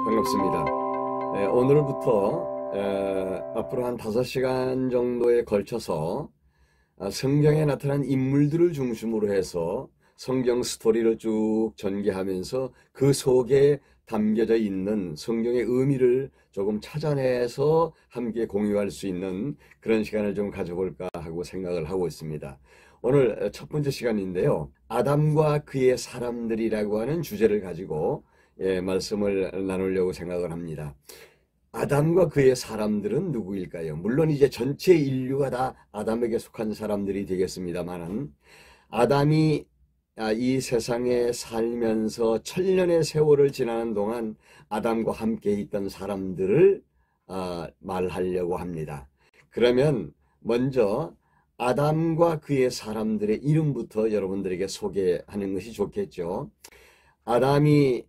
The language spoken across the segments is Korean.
반갑습니다. 오늘부터 앞으로 한 5시간 정도에 걸쳐서 성경에 나타난 인물들을 중심으로 해서 성경 스토리를 쭉 전개하면서 그 속에 담겨져 있는 성경의 의미를 조금 찾아내서 함께 공유할 수 있는 그런 시간을 좀 가져볼까 하고 생각을 하고 있습니다. 오늘 첫 번째 시간인데요. 아담과 그의 사람들이라고 하는 주제를 가지고 말씀을 나누려고 생각을 합니다. 아담과 그의 사람들은 누구일까요? 물론 이제 전체 인류가 다 아담에게 속한 사람들이 되겠습니다만, 아담이 이 세상에 살면서 천년의 세월을 지나는 동안 아담과 함께 있던 사람들을 말하려고 합니다. 그러면 먼저 아담과 그의 사람들의 이름부터 여러분들에게 소개하는 것이 좋겠죠. 아담이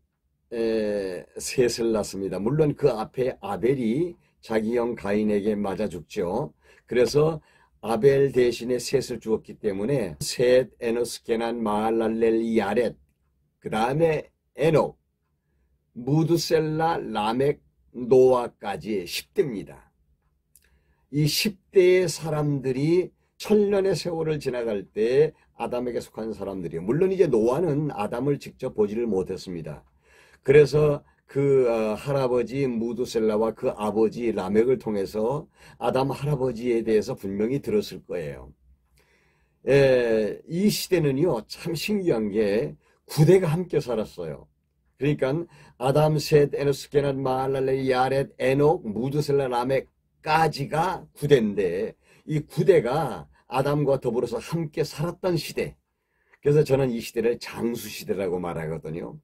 셋을 낳습니다. 물론 그 앞에 아벨이 자기 형 가인에게 맞아 죽죠. 그래서 아벨 대신에 셋을 주었기 때문에 셋, 에노스, 게난, 마할랄렐, 야렛, 그 다음에 에녹, 무드셀라, 라멕, 노아까지 10대입니다. 이 10대의 사람들이 천년의 세월을 지나갈 때 아담에게 속한 사람들이에요. 물론 이제 노아는 아담을 직접 보지를 못했습니다. 그래서 그 할아버지 무드셀라와 그 아버지 라멕을 통해서 아담 할아버지에 대해서 분명히 들었을 거예요. 이 시대는요, 참 신기한 게 9대가 함께 살았어요. 그러니까 아담, 셋, 에노스, 게난, 마할랄렐, 야렛, 에녹, 무드셀라, 라멕까지가 9대인데 이 9대가 아담과 더불어서 함께 살았던 시대. 그래서 저는 이 시대를 장수시대라고 말하거든요.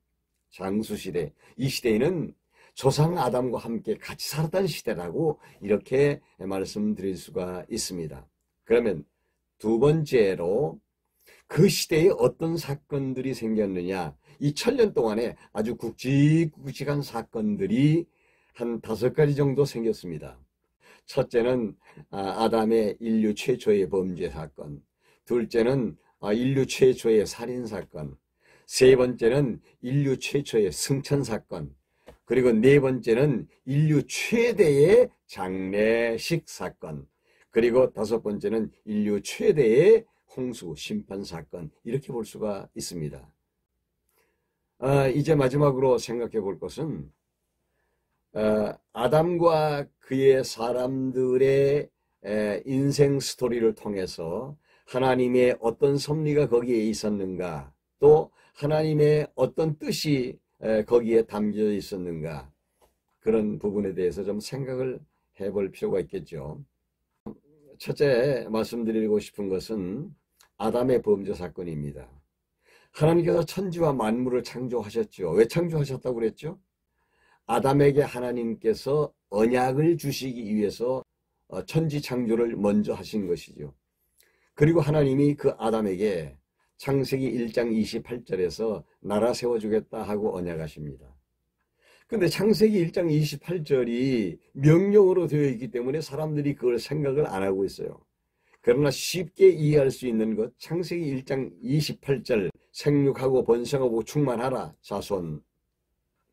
장수시대. 이 시대에는 조상 아담과 함께 같이 살았던 시대라고 이렇게 말씀드릴 수가 있습니다. 그러면 두 번째로 그 시대에 어떤 사건들이 생겼느냐. 이 천년 동안에 아주 굵직굵직한 사건들이 한 5가지 정도 생겼습니다. 첫째는 아담의 인류 최초의 범죄 사건. 둘째는 인류 최초의 살인 사건. 세 번째는 인류 최초의 승천 사건. 그리고 네 번째는 인류 최대의 장례식 사건. 그리고 5번째는 인류 최대의 홍수 심판 사건. 이렇게 볼 수가 있습니다. 이제 마지막으로 생각해 볼 것은 아담과 그의 사람들의 인생 스토리를 통해서 하나님의 어떤 섭리가 거기에 있었는가, 또 하나님의 어떤 뜻이 거기에 담겨 있었는가, 그런 부분에 대해서 좀 생각을 해볼 필요가 있겠죠. 첫째 말씀드리고 싶은 것은 아담의 범죄 사건입니다. 하나님께서 천지와 만물을 창조하셨죠. 왜 창조하셨다고 그랬죠? 아담에게 하나님께서 언약을 주시기 위해서 천지 창조를 먼저 하신 것이죠. 그리고 하나님이 그 아담에게 창세기 1장 28절에서 나라 세워주겠다 하고 언약하십니다. 근데 창세기 1장 28절이 명령으로 되어 있기 때문에 사람들이 그걸 생각을 안 하고 있어요. 그러나 쉽게 이해할 수 있는 것, 창세기 1장 28절 생육하고 번성하고 충만하라, 자손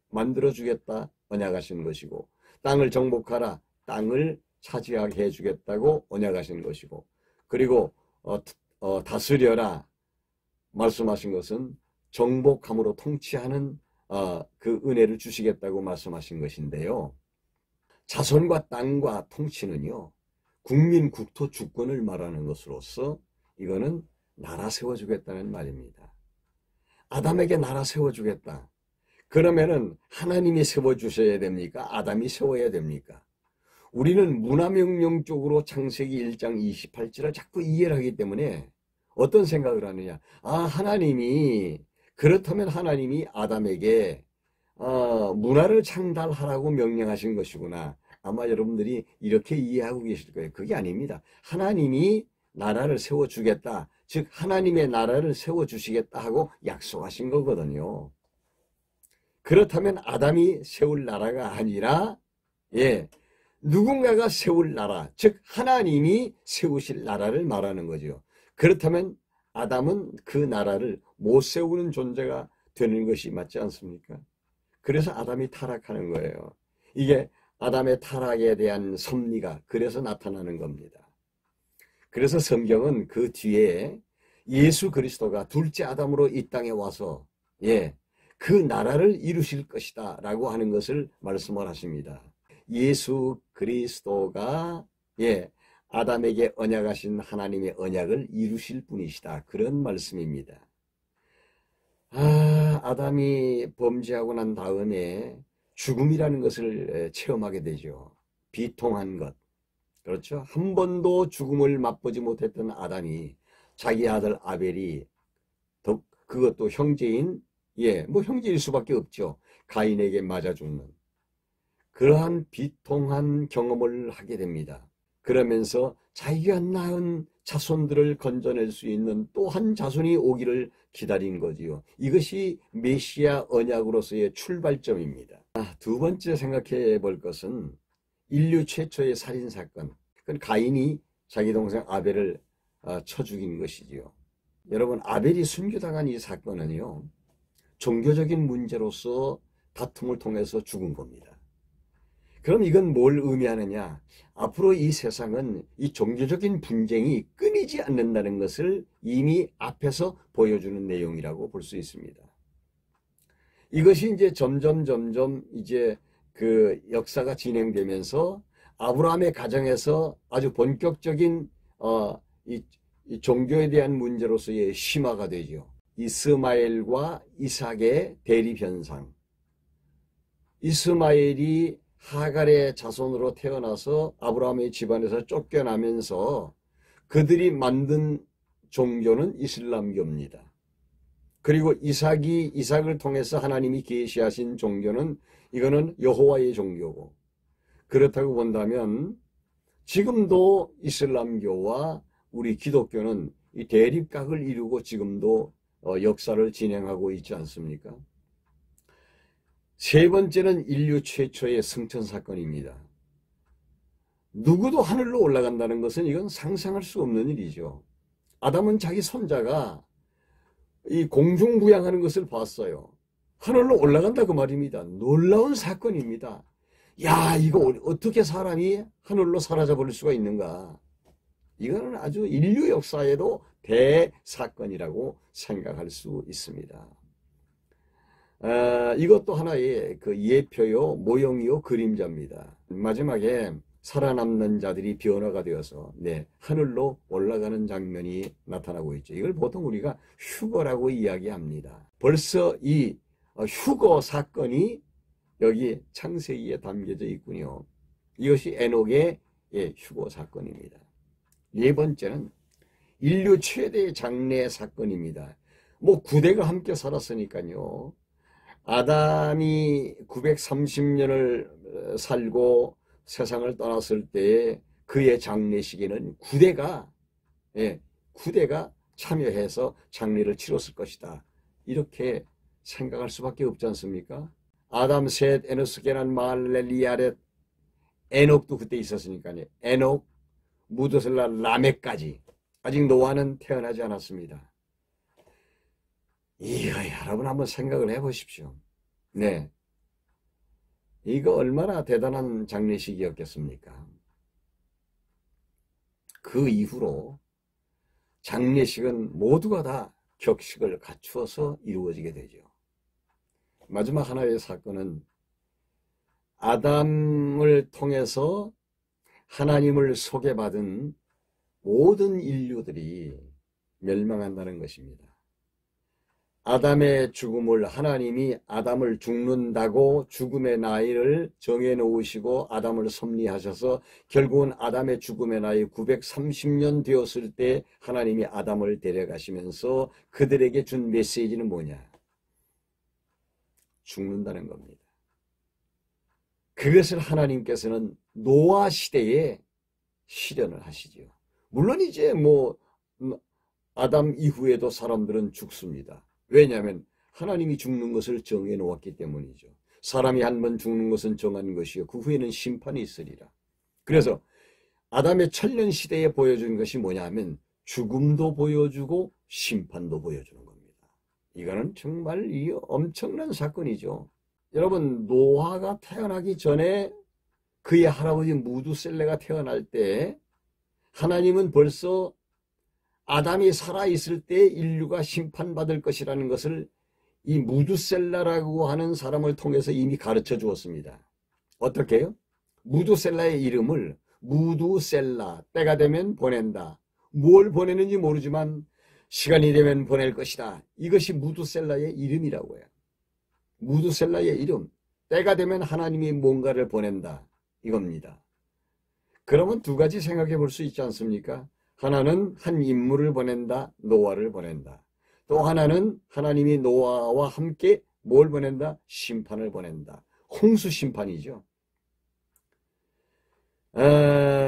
만들어주겠다 언약하신 것이고, 땅을 정복하라, 땅을 차지하게 해주겠다고 언약하신 것이고, 그리고 다스려라 말씀하신 것은 정복함으로 통치하는 그 은혜를 주시겠다고 말씀하신 것인데요. 자손과 땅과 통치는요, 국민, 국토, 주권을 말하는 것으로서 이거는 나라 세워주겠다는 말입니다. 아담에게 나라 세워주겠다. 그러면은 하나님이 세워주셔야 됩니까? 아담이 세워야 됩니까? 우리는 문화명령 쪽으로 창세기 1장 28절을 자꾸 이해를 하기 때문에 어떤 생각을 하느냐. 그렇다면 하나님이 아담에게 문화를 창달하라고 명령하신 것이구나. 아마 여러분들이 이렇게 이해하고 계실 거예요. 그게 아닙니다. 하나님이 나라를 세워주겠다. 즉 하나님의 나라를 세워주시겠다 하고 약속하신 거거든요. 그렇다면 아담이 세울 나라가 아니라 누군가가 세울 나라, 즉 하나님이 세우실 나라를 말하는 거죠. 그렇다면 아담은 그 나라를 못 세우는 존재가 되는 것이 맞지 않습니까? 그래서 아담이 타락하는 거예요. 이게 아담의 타락에 대한 섭리가 그래서 나타나는 겁니다. 그래서 성경은 그 뒤에 예수 그리스도가 둘째 아담으로 이 땅에 와서 그 나라를 이루실 것이다 라고 하는 것을 말씀을 하십니다. 예수 그리스도가 아담에게 언약하신 하나님의 언약을 이루실 분이시다. 그런 말씀입니다. 아담이 범죄하고 난 다음에 죽음이라는 것을 체험하게 되죠. 비통한 것. 그렇죠. 한 번도 죽음을 맛보지 못했던 아담이 자기 아들 아벨이 그것도 형제인 형제일 수밖에 없죠. 가인에게 맞아 죽는 그러한 비통한 경험을 하게 됩니다. 그러면서 자기가 낳은 자손들을 건져낼 수 있는 또 한 자손이 오기를 기다린 거지요. 이것이 메시아 언약으로서의 출발점입니다. 두 번째 생각해 볼 것은 인류 최초의 살인사건. 그건 가인이 자기 동생 아벨을 쳐 죽인 것이지요. 여러분, 아벨이 순교당한 이 사건은요, 종교적인 문제로서 다툼을 통해서 죽은 겁니다. 그럼 이건 뭘 의미하느냐? 앞으로 이 세상은 이 종교적인 분쟁이 끊이지 않는다는 것을 이미 앞에서 보여주는 내용이라고 볼 수 있습니다. 이것이 이제 점점 이제 그 역사가 진행되면서 아브라함의 가정에서 아주 본격적인 이 종교에 대한 문제로서의 심화가 되죠. 이스마엘과 이삭의 대립 현상. 이스마엘이 하갈의 자손으로 태어나서 아브라함의 집안에서 쫓겨나면서 그들이 만든 종교는 이슬람교입니다. 그리고 이삭을 통해서 하나님이 계시하신 종교는 이거는 여호와의 종교고, 그렇다고 본다면 지금도 이슬람교와 우리 기독교는 이 대립각을 이루고 지금도 역사를 진행하고 있지 않습니까? 세 번째는 인류 최초의 승천 사건입니다. 누구도 하늘로 올라간다는 것은 이건 상상할 수 없는 일이죠. 아담은 자기 손자가 이 공중부양하는 것을 봤어요. 하늘로 올라간다 그 말입니다. 놀라운 사건입니다. 야, 이거 어떻게 사람이 하늘로 사라져버릴 수가 있는가? 이거는 아주 인류 역사에도 대사건이라고 생각할 수 있습니다. 이것도 하나의 그 예표요, 모형이요, 그림자입니다. 마지막에 살아남는 자들이 변화가 되어서 하늘로 올라가는 장면이 나타나고 있죠. 이걸 보통 우리가 휴거라고 이야기합니다. 벌써 이 휴거 사건이 여기 창세기에 담겨져 있군요. 이것이 에녹의 휴거 사건입니다. 네 번째는 인류 최대의 장래 사건입니다. 뭐 9대가 함께 살았으니까요. 아담이 930년을 살고 세상을 떠났을 때 그의 장례식에는 9대가 참여해서 장례를 치렀을 것이다. 이렇게 생각할 수밖에 없지 않습니까? 아담, 셋, 에노스, 게란, 마할렐, 야렛, 에녹도 그때 있었으니까요. 에녹, 무드슬라, 라멕까지. 아직 노아는 태어나지 않았습니다. 이거 여러분 한번 생각을 해보십시오. 이거 얼마나 대단한 장례식이었겠습니까? 그 이후로 장례식은 모두가 다 격식을 갖추어서 이루어지게 되죠. 마지막 하나의 사건은 아담을 통해서 하나님을 소개받은 모든 인류들이 멸망한다는 것입니다. 아담의 죽음을 하나님이 아담을 죽는다고 죽음의 나이를 정해놓으시고 아담을 섭리하셔서 결국은 아담의 죽음의 나이 930년 되었을 때 하나님이 아담을 데려가시면서 그들에게 준 메시지는 뭐냐? 죽는다는 겁니다. 그것을 하나님께서는 노아 시대에 실현을 하시죠. 물론 이제 아담 이후에도 사람들은 죽습니다. 왜냐하면 하나님이 죽는 것을 정해 놓았기 때문이죠. 사람이 한 번 죽는 것은 정한 것이요 그 후에는 심판이 있으리라. 그래서 아담의 천년 시대에 보여준 것이 뭐냐면 죽음도 보여주고 심판도 보여주는 겁니다. 이거는 정말 엄청난 사건이죠. 여러분, 노아가 태어나기 전에 그의 할아버지 무두셀레가 태어날 때 하나님은 벌써 아담이 살아있을 때 인류가 심판받을 것이라는 것을 이 무두셀라라고 하는 사람을 통해서 이미 가르쳐 주었습니다. 어떻게 해요? 무두셀라의 이름을 무두셀라, 때가 되면 보낸다. 뭘 보내는지 모르지만 시간이 되면 보낼 것이다. 이것이 무두셀라의 이름이라고 해요. 무두셀라의 이름, 때가 되면 하나님이 뭔가를 보낸다. 이겁니다. 그러면 두 가지 생각해 볼 수 있지 않습니까? 하나는 한 인물을 보낸다, 노아를 보낸다. 또 하나는 하나님이 노아와 함께 뭘 보낸다? 심판을 보낸다. 홍수 심판이죠.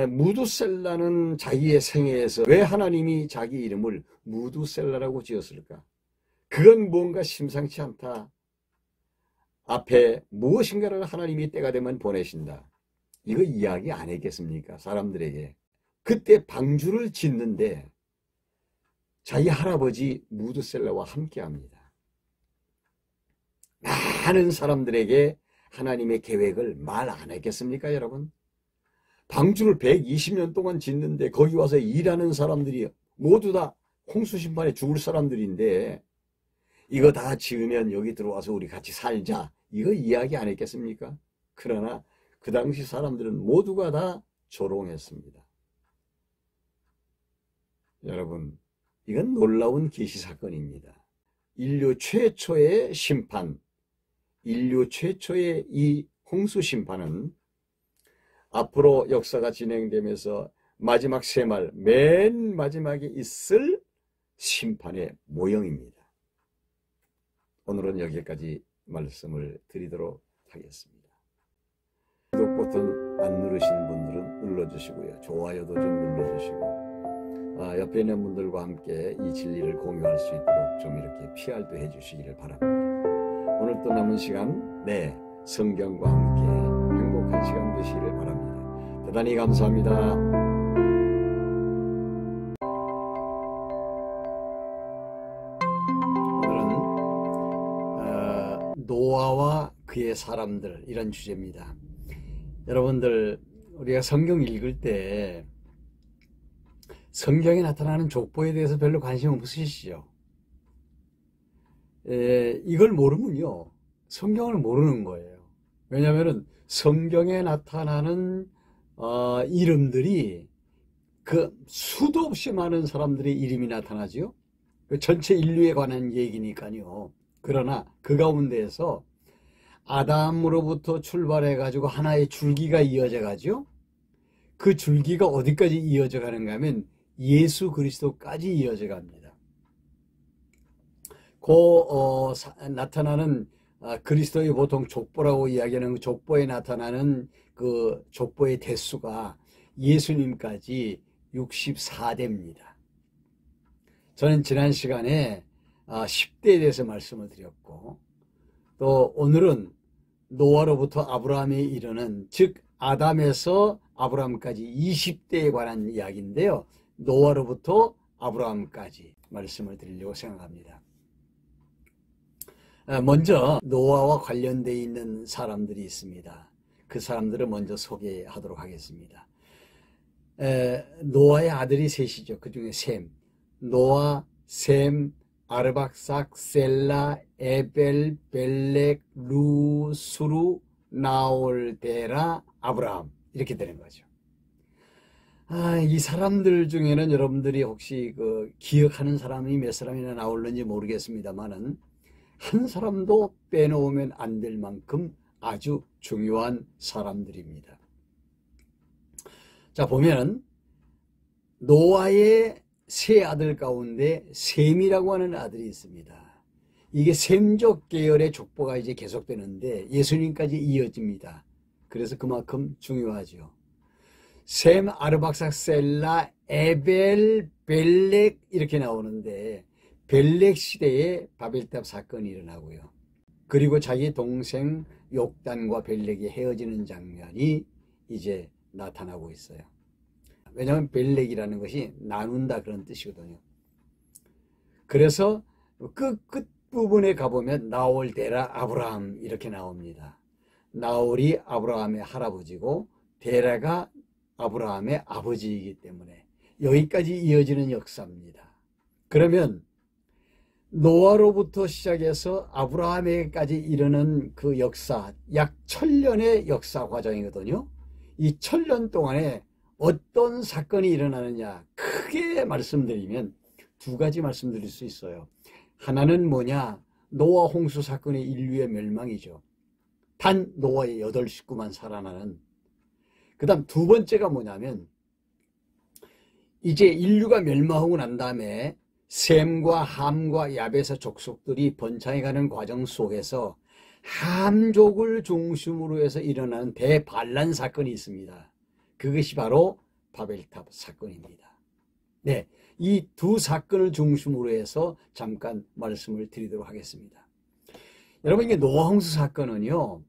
무두셀라는 자기의 생애에서 왜 하나님이 자기 이름을 무두셀라라고 지었을까? 그건 뭔가 심상치 않다. 앞에 무엇인가를 하나님이 때가 되면 보내신다. 이거 이야기 안 했겠습니까? 사람들에게. 그때 방주를 짓는데 자기 할아버지 무두셀라와 함께합니다. 많은 사람들에게 하나님의 계획을 말 안 했겠습니까, 여러분? 방주를 120년 동안 짓는데 거기 와서 일하는 사람들이 모두 다 홍수심판에 죽을 사람들인데 이거 다 지으면 여기 들어와서 우리 같이 살자. 이거 이야기 안 했겠습니까? 그러나 그 당시 사람들은 모두가 다 조롱했습니다. 여러분, 이건 놀라운 계시 사건입니다. 인류 최초의 심판, 인류 최초의 이 홍수 심판은 앞으로 역사가 진행되면서 마지막 세말, 맨 마지막에 있을 심판의 모형입니다. 오늘은 여기까지 말씀을 드리도록 하겠습니다. 구독 버튼 안 누르신 분들은 눌러주시고요. 좋아요도 좀 눌러주시고 옆에 있는 분들과 함께 이 진리를 공유할 수 있도록 좀 이렇게 PR도 해주시기를 바랍니다. 오늘 또 남은 시간 성경과 함께 행복한 시간 되시기를 바랍니다. 대단히 감사합니다. 오늘은 노아와 그의 사람들, 이런 주제입니다. 여러분들, 우리가 성경 읽을 때 성경에 나타나는 족보에 대해서 별로 관심 없으시죠? 이걸 모르면요, 성경을 모르는 거예요. 왜냐하면 성경에 나타나는 이름들이 그 수도 없이 많은 사람들의 이름이 나타나죠. 그 전체 인류에 관한 얘기니까요. 그러나 그 가운데에서 아담으로부터 출발해 가지고 하나의 줄기가 이어져 가죠. 그 줄기가 어디까지 이어져 가는가 하면 예수 그리스도까지 이어져 갑니다. 나타나는 그리스도의 보통 족보라고 이야기하는 그 족보에 나타나는 그 족보의 대수가 예수님까지 64대입니다. 저는 지난 시간에 10대에 대해서 말씀을 드렸고, 또 오늘은 노아로부터 아브라함에 이르는, 즉 아담에서 아브라함까지 20대에 관한 이야기인데요. 노아로부터 아브라함까지 말씀을 드리려고 생각합니다. 먼저 노아와 관련되어 있는 사람들이 있습니다. 그 사람들을 먼저 소개하도록 하겠습니다. 노아의 아들이 셋이죠. 그 중에 셈, 노아, 셈, 아르박삭, 셀라, 에벨, 벨렉, 루, 수루, 나올, 데라, 아브라함, 이렇게 되는 거죠. 이 사람들 중에는 여러분들이 혹시 기억하는 사람이 몇 사람이나 나올는지 모르겠습니다만은 한 사람도 빼놓으면 안 될 만큼 아주 중요한 사람들입니다. 자, 보면 노아의 세 아들 가운데 셈이라고 하는 아들이 있습니다. 이게 셈족 계열의 족보가 이제 계속되는데 예수님까지 이어집니다. 그래서 그만큼 중요하죠. 셈, 아르박삭, 셀라, 에벨, 벨렉 이렇게 나오는데 벨렉 시대에 바벨탑 사건이 일어나고요. 그리고 자기 동생 욕단과 벨렉이 헤어지는 장면이 이제 나타나고 있어요. 왜냐하면 벨렉이라는 것이 나눈다 그런 뜻이거든요. 그래서 뒷부분에 가보면 나홀 데라 아브라함 이렇게 나옵니다. 나홀이 아브라함의 할아버지고 데라가 아브라함의 아버지이기 때문에 여기까지 이어지는 역사입니다. 그러면 노아로부터 시작해서 아브라함에게까지 이르는 그 역사, 약 1000년의 역사 과정이거든요. 이 1000년 동안에 어떤 사건이 일어나느냐 크게 말씀드리면 두 가지 말씀드릴 수 있어요. 하나는 뭐냐? 노아 홍수 사건의 인류의 멸망이죠. 단 노아의 8 식구만 살아나는. 그 다음 두 번째가 뭐냐면 이제 인류가 멸망하고 난 다음에 셈과 함과 야벳의 족속들이 번창해가는 과정 속에서 함족을 중심으로 해서 일어나는 대반란 사건이 있습니다. 그것이 바로 바벨탑 사건입니다. 네, 이 두 사건을 중심으로 해서 잠깐 말씀을 드리도록 하겠습니다. 여러분, 이게 노아 홍수 사건은요,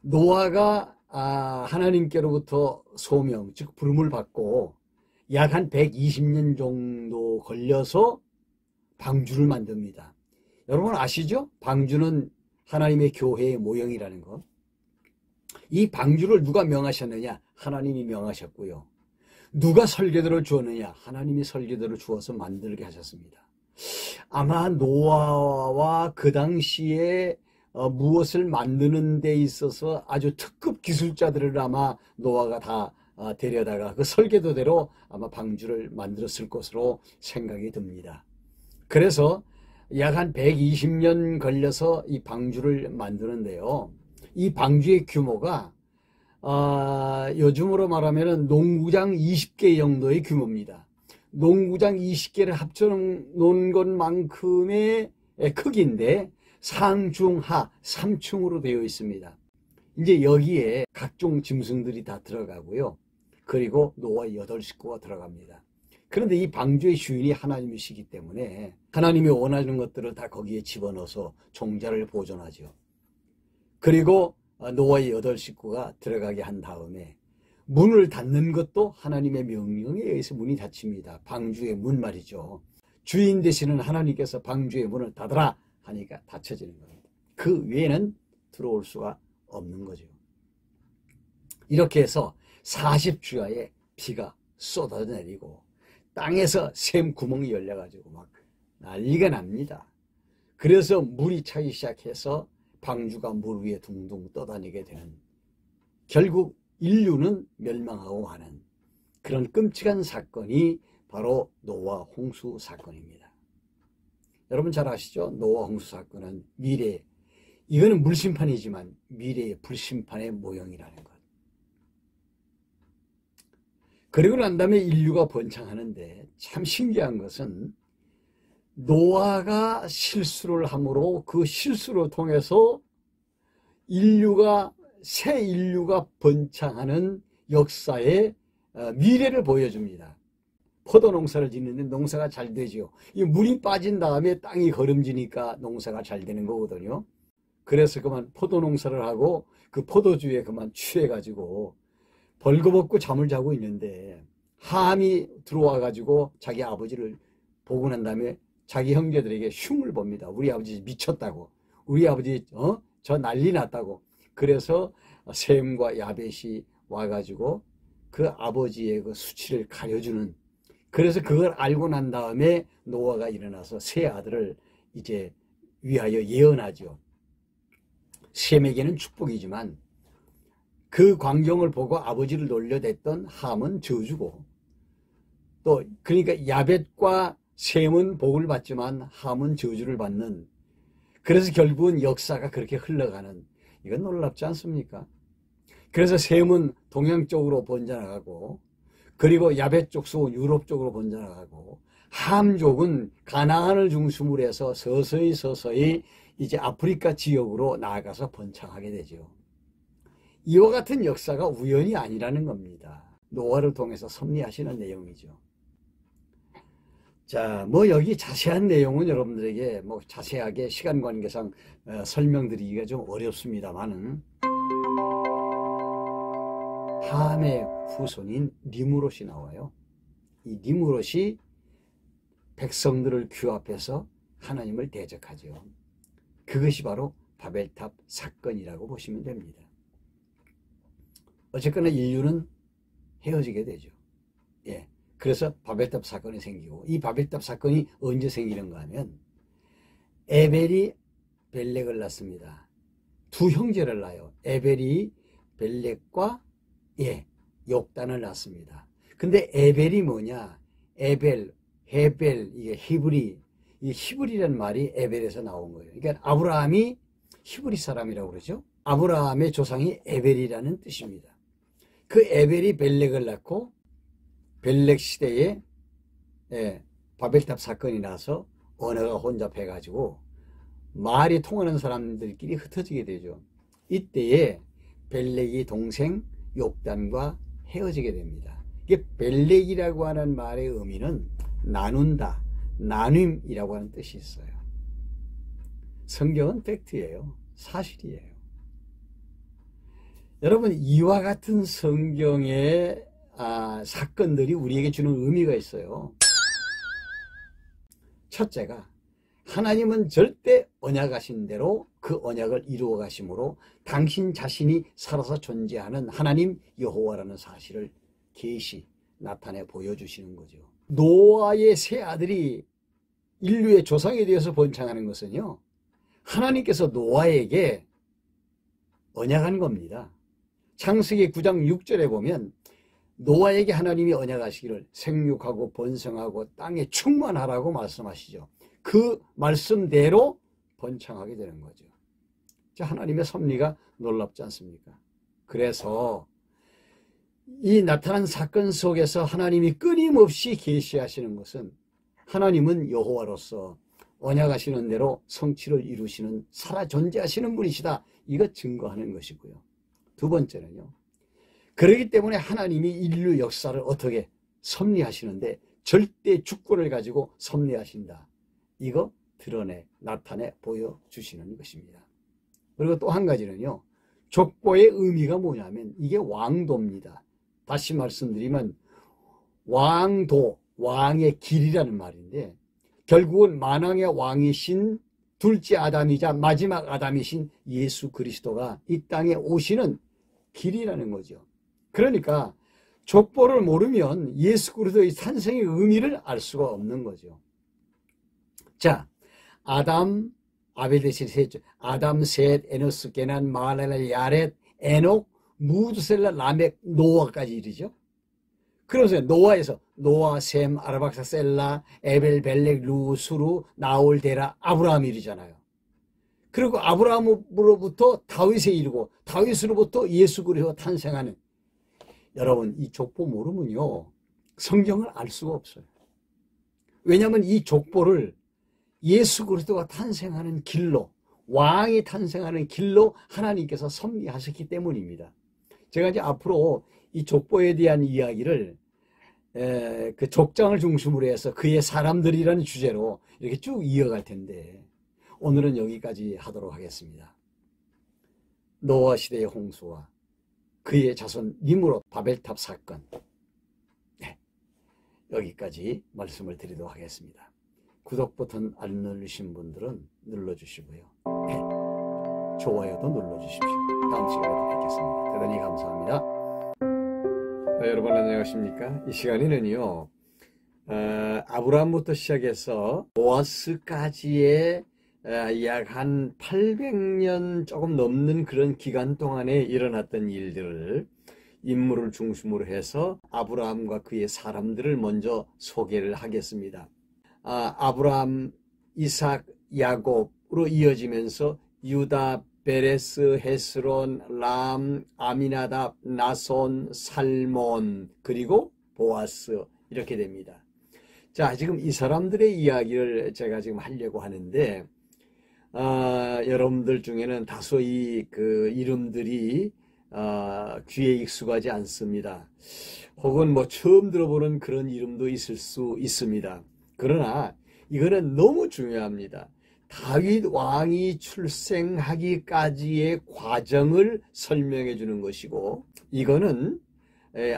노아가 하나님께로부터 소명, 즉 부름을 받고 약 한 120년 정도 걸려서 방주를 만듭니다. 여러분 아시죠? 방주는 하나님의 교회의 모형이라는 것. 이 방주를 누가 명하셨느냐? 하나님이 명하셨고요. 누가 설계도를 주었느냐? 하나님이 설계도를 주어서 만들게 하셨습니다. 아마 노아와 그 당시에 무엇을 만드는 데 있어서 아주 특급 기술자들을 아마 노아가 다 데려다가 그 설계도대로 아마 방주를 만들었을 것으로 생각이 듭니다. 그래서 약 한 120년 걸려서 이 방주를 만드는데요. 이 방주의 규모가 요즘으로 말하면 농구장 20개 정도의 규모입니다. 농구장 20개를 합쳐놓은 것만큼의 크기인데 상중하 3층으로 되어 있습니다. 이제 여기에 각종 짐승들이 다 들어가고요. 그리고 노아 8 식구가 들어갑니다. 그런데 이 방주의 주인이 하나님이시기 때문에 하나님이 원하는 것들을 다 거기에 집어넣어서 종자를 보존하죠. 그리고 노아의 8 식구가 들어가게 한 다음에 문을 닫는 것도 하나님의 명령에 의해서 문이 닫힙니다. 방주의 문 말이죠. 주인 되시는 하나님께서 방주의 문을 닫아라 하니까 닫혀지는 겁니다. 그 외에는 들어올 수가 없는 거죠. 이렇게 해서 40주야에 비가 쏟아져 내리고 땅에서 샘 구멍이 열려가지고 막 난리가 납니다. 그래서 물이 차기 시작해서 방주가 물 위에 둥둥 떠다니게 되는, 결국 인류는 멸망하고 하는 그런 끔찍한 사건이 바로 노아 홍수 사건입니다. 여러분 잘 아시죠? 노아 홍수 사건은 미래, 이거는 물심판이지만 미래의 불심판의 모형이라는 것. 그리고 난 다음에 인류가 번창하는데 참 신기한 것은 노아가 실수를 함으로 그 실수를 통해서 새 인류가 번창하는 역사의 미래를 보여줍니다. 포도 농사를 짓는데 농사가 잘 되죠. 이 물이 빠진 다음에 땅이 거름지니까 농사가 잘 되는 거거든요. 그래서 그만 포도 농사를 하고 그 포도주에 그만 취해가지고 벌거벗고 잠을 자고 있는데 함이 들어와 가지고 자기 아버지를 보고 난 다음에 자기 형제들에게 흉을 봅니다. 우리 아버지 미쳤다고, 우리 아버지 저 난리 났다고. 그래서 셈과 야벳이 와가지고 그 아버지의 그 수치를 가려주는, 그래서 그걸 알고 난 다음에 노아가 일어나서 세 아들을 이제 위하여 예언하죠. 셈에게는 축복이지만 그 광경을 보고 아버지를 놀려댔던 함은 저주고, 또 그러니까 야벳과 셈은 복을 받지만 함은 저주를 받는, 그래서 결국은 역사가 그렇게 흘러가는, 이건 놀랍지 않습니까? 그래서 셈은 동양 쪽으로 번져나가고, 그리고 야벳 족속은 유럽 쪽으로 번져나가고, 함족은 가나안을 중심으로 해서 서서히 이제 아프리카 지역으로 나아가서 번창하게 되죠. 이와 같은 역사가 우연이 아니라는 겁니다. 노아를 통해서 섭리하시는 내용이죠. 자, 여기 자세한 내용은 여러분들에게 자세하게 시간 관계상 설명드리기가 좀 어렵습니다만은, 함의 후손인 니므롯이 나와요. 이 니므롯이 백성들을 규합해서 하나님을 대적하죠. 그것이 바로 바벨탑 사건이라고 보시면 됩니다. 어쨌거나 인류는 헤어지게 되죠. 예. 그래서 바벨탑 사건이 생기고, 이 바벨탑 사건이 언제 생기는가 하면 에벨이 벨렉을 낳습니다. 두 형제를 낳아요. 에벨이 벨렉과 욕단을 낳습니다. 근데 에벨이 뭐냐? 에벨, 헤벨, 이게 히브리, 이 히브리라는 말이 에벨에서 나온 거예요. 그러니까 아브라함이 히브리 사람이라고 그러죠. 아브라함의 조상이 에벨이라는 뜻입니다. 그 에벨이 벨렉을 낳고 벨렉 시대에 바벨탑 사건이 나서 언어가 혼잡해가지고 말이 통하는 사람들끼리 흩어지게 되죠. 이때에 벨렉이 동생 욕단과 헤어지게 됩니다. 이게 벨렉이라고 하는 말의 의미는 나눈다, 나눔이라고 하는 뜻이 있어요. 성경은 팩트예요. 사실이에요. 여러분, 이와 같은 성경의 사건들이 우리에게 주는 의미가 있어요. 첫째가, 하나님은 절대 언약하신 대로 그 언약을 이루어 가심으로 당신 자신이 살아서 존재하는 하나님 여호와라는 사실을 나타내 보여주시는 거죠. 노아의 세 아들이 인류의 조상에 대해서 번창하는 것은요, 하나님께서 노아에게 언약한 겁니다. 창세기 9장 6절에 보면 노아에게 하나님이 언약하시기를 생육하고 번성하고 땅에 충만하라고 말씀하시죠. 그 말씀대로 번창하게 되는 거죠. 하나님의 섭리가 놀랍지 않습니까? 그래서 이 나타난 사건 속에서 하나님이 끊임없이 계시하시는 것은 하나님은 여호와로서 언약하시는 대로 성취를 이루시는 살아 존재하시는 분이시다. 이거 증거하는 것이고요. 두 번째는요, 그렇기 때문에 하나님이 인류 역사를 어떻게 섭리하시는데 절대 주권을 가지고 섭리하신다. 이거 나타내 보여주시는 것입니다. 그리고 또 한 가지는요, 족보의 의미가 뭐냐면 이게 왕도입니다. 다시 말씀드리면 왕도, 왕의 길이라는 말인데 결국은 만왕의 왕이신 둘째 아담이자 마지막 아담이신 예수 그리스도가 이 땅에 오시는 길이라는 거죠. 그러니까 족보를 모르면 예수 그리스도의 탄생의 의미를 알 수가 없는 거죠. 자, 아담, 아벨 대신 셋, 아담, 셋, 에노스, 게난, 마할렐, 야렛, 에녹, 무드셀라, 라멕, 노아까지 이르죠. 그러면서 노아에서 노아, 셈, 아르박사셀라, 에벨, 벨렉, 루, 수루, 나올, 데라, 아브라함이 이르잖아요. 그리고 아브라함으로부터 다윗에 이르고 다윗으로부터 예수 그리스도가 탄생하는, 여러분 이 족보 모르면요 성경을 알 수가 없어요. 왜냐하면 이 족보를 예수 그리스도가 탄생하는 길로, 왕이 탄생하는 길로 하나님께서 섭리하셨기 때문입니다. 제가 이제 앞으로 이 족보에 대한 이야기를 그 족장을 중심으로 해서 그의 사람들이라는 주제로 이렇게 쭉 이어갈 텐데 오늘은 여기까지 하도록 하겠습니다. 노아 시대의 홍수와 그의 자손 니므롯 바벨탑 사건, 여기까지 말씀을 드리도록 하겠습니다. 구독 버튼 안 누르신 분들은 눌러주시고요. 좋아요도 눌러주십시오. 다음 시간에 뵙겠습니다. 대단히 감사합니다. 여러분 안녕하십니까? 이 시간에는요, 아브라함부터 시작해서 보아스까지의 약 한 800년 조금 넘는 그런 기간 동안에 일어났던 일들을, 인물을 중심으로 해서 아브라함과 그의 사람들을 먼저 소개를 하겠습니다. 아브라함, 이삭, 야곱으로 이어지면서 유다, 베레스, 헤스론, 람, 아미나답, 나손, 살몬, 그리고 보아스, 이렇게 됩니다. 자, 지금 이 사람들의 이야기를 제가 지금 하려고 하는데, 여러분들 중에는 다소 그 이름들이 귀에 익숙하지 않습니다. 혹은 뭐 처음 들어보는 그런 이름도 있을 수 있습니다. 그러나 이거는 너무 중요합니다. 다윗 왕이 출생하기까지의 과정을 설명해 주는 것이고, 이거는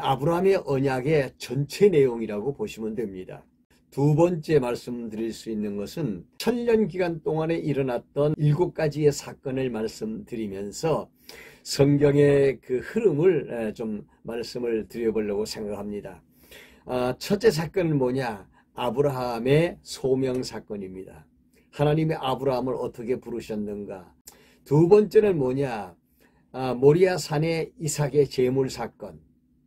아브라함의 언약의 전체 내용이라고 보시면 됩니다. 두 번째 말씀드릴 수 있는 것은 천년 기간 동안에 일어났던 7가지의 사건을 말씀드리면서 성경의 그 흐름을 좀 말씀을 드려보려고 생각합니다. 첫째 사건은 뭐냐? 아브라함의 소명 사건입니다. 하나님이 아브라함을 어떻게 부르셨는가? 두 번째는 뭐냐? 모리아 산의 이삭의 제물 사건.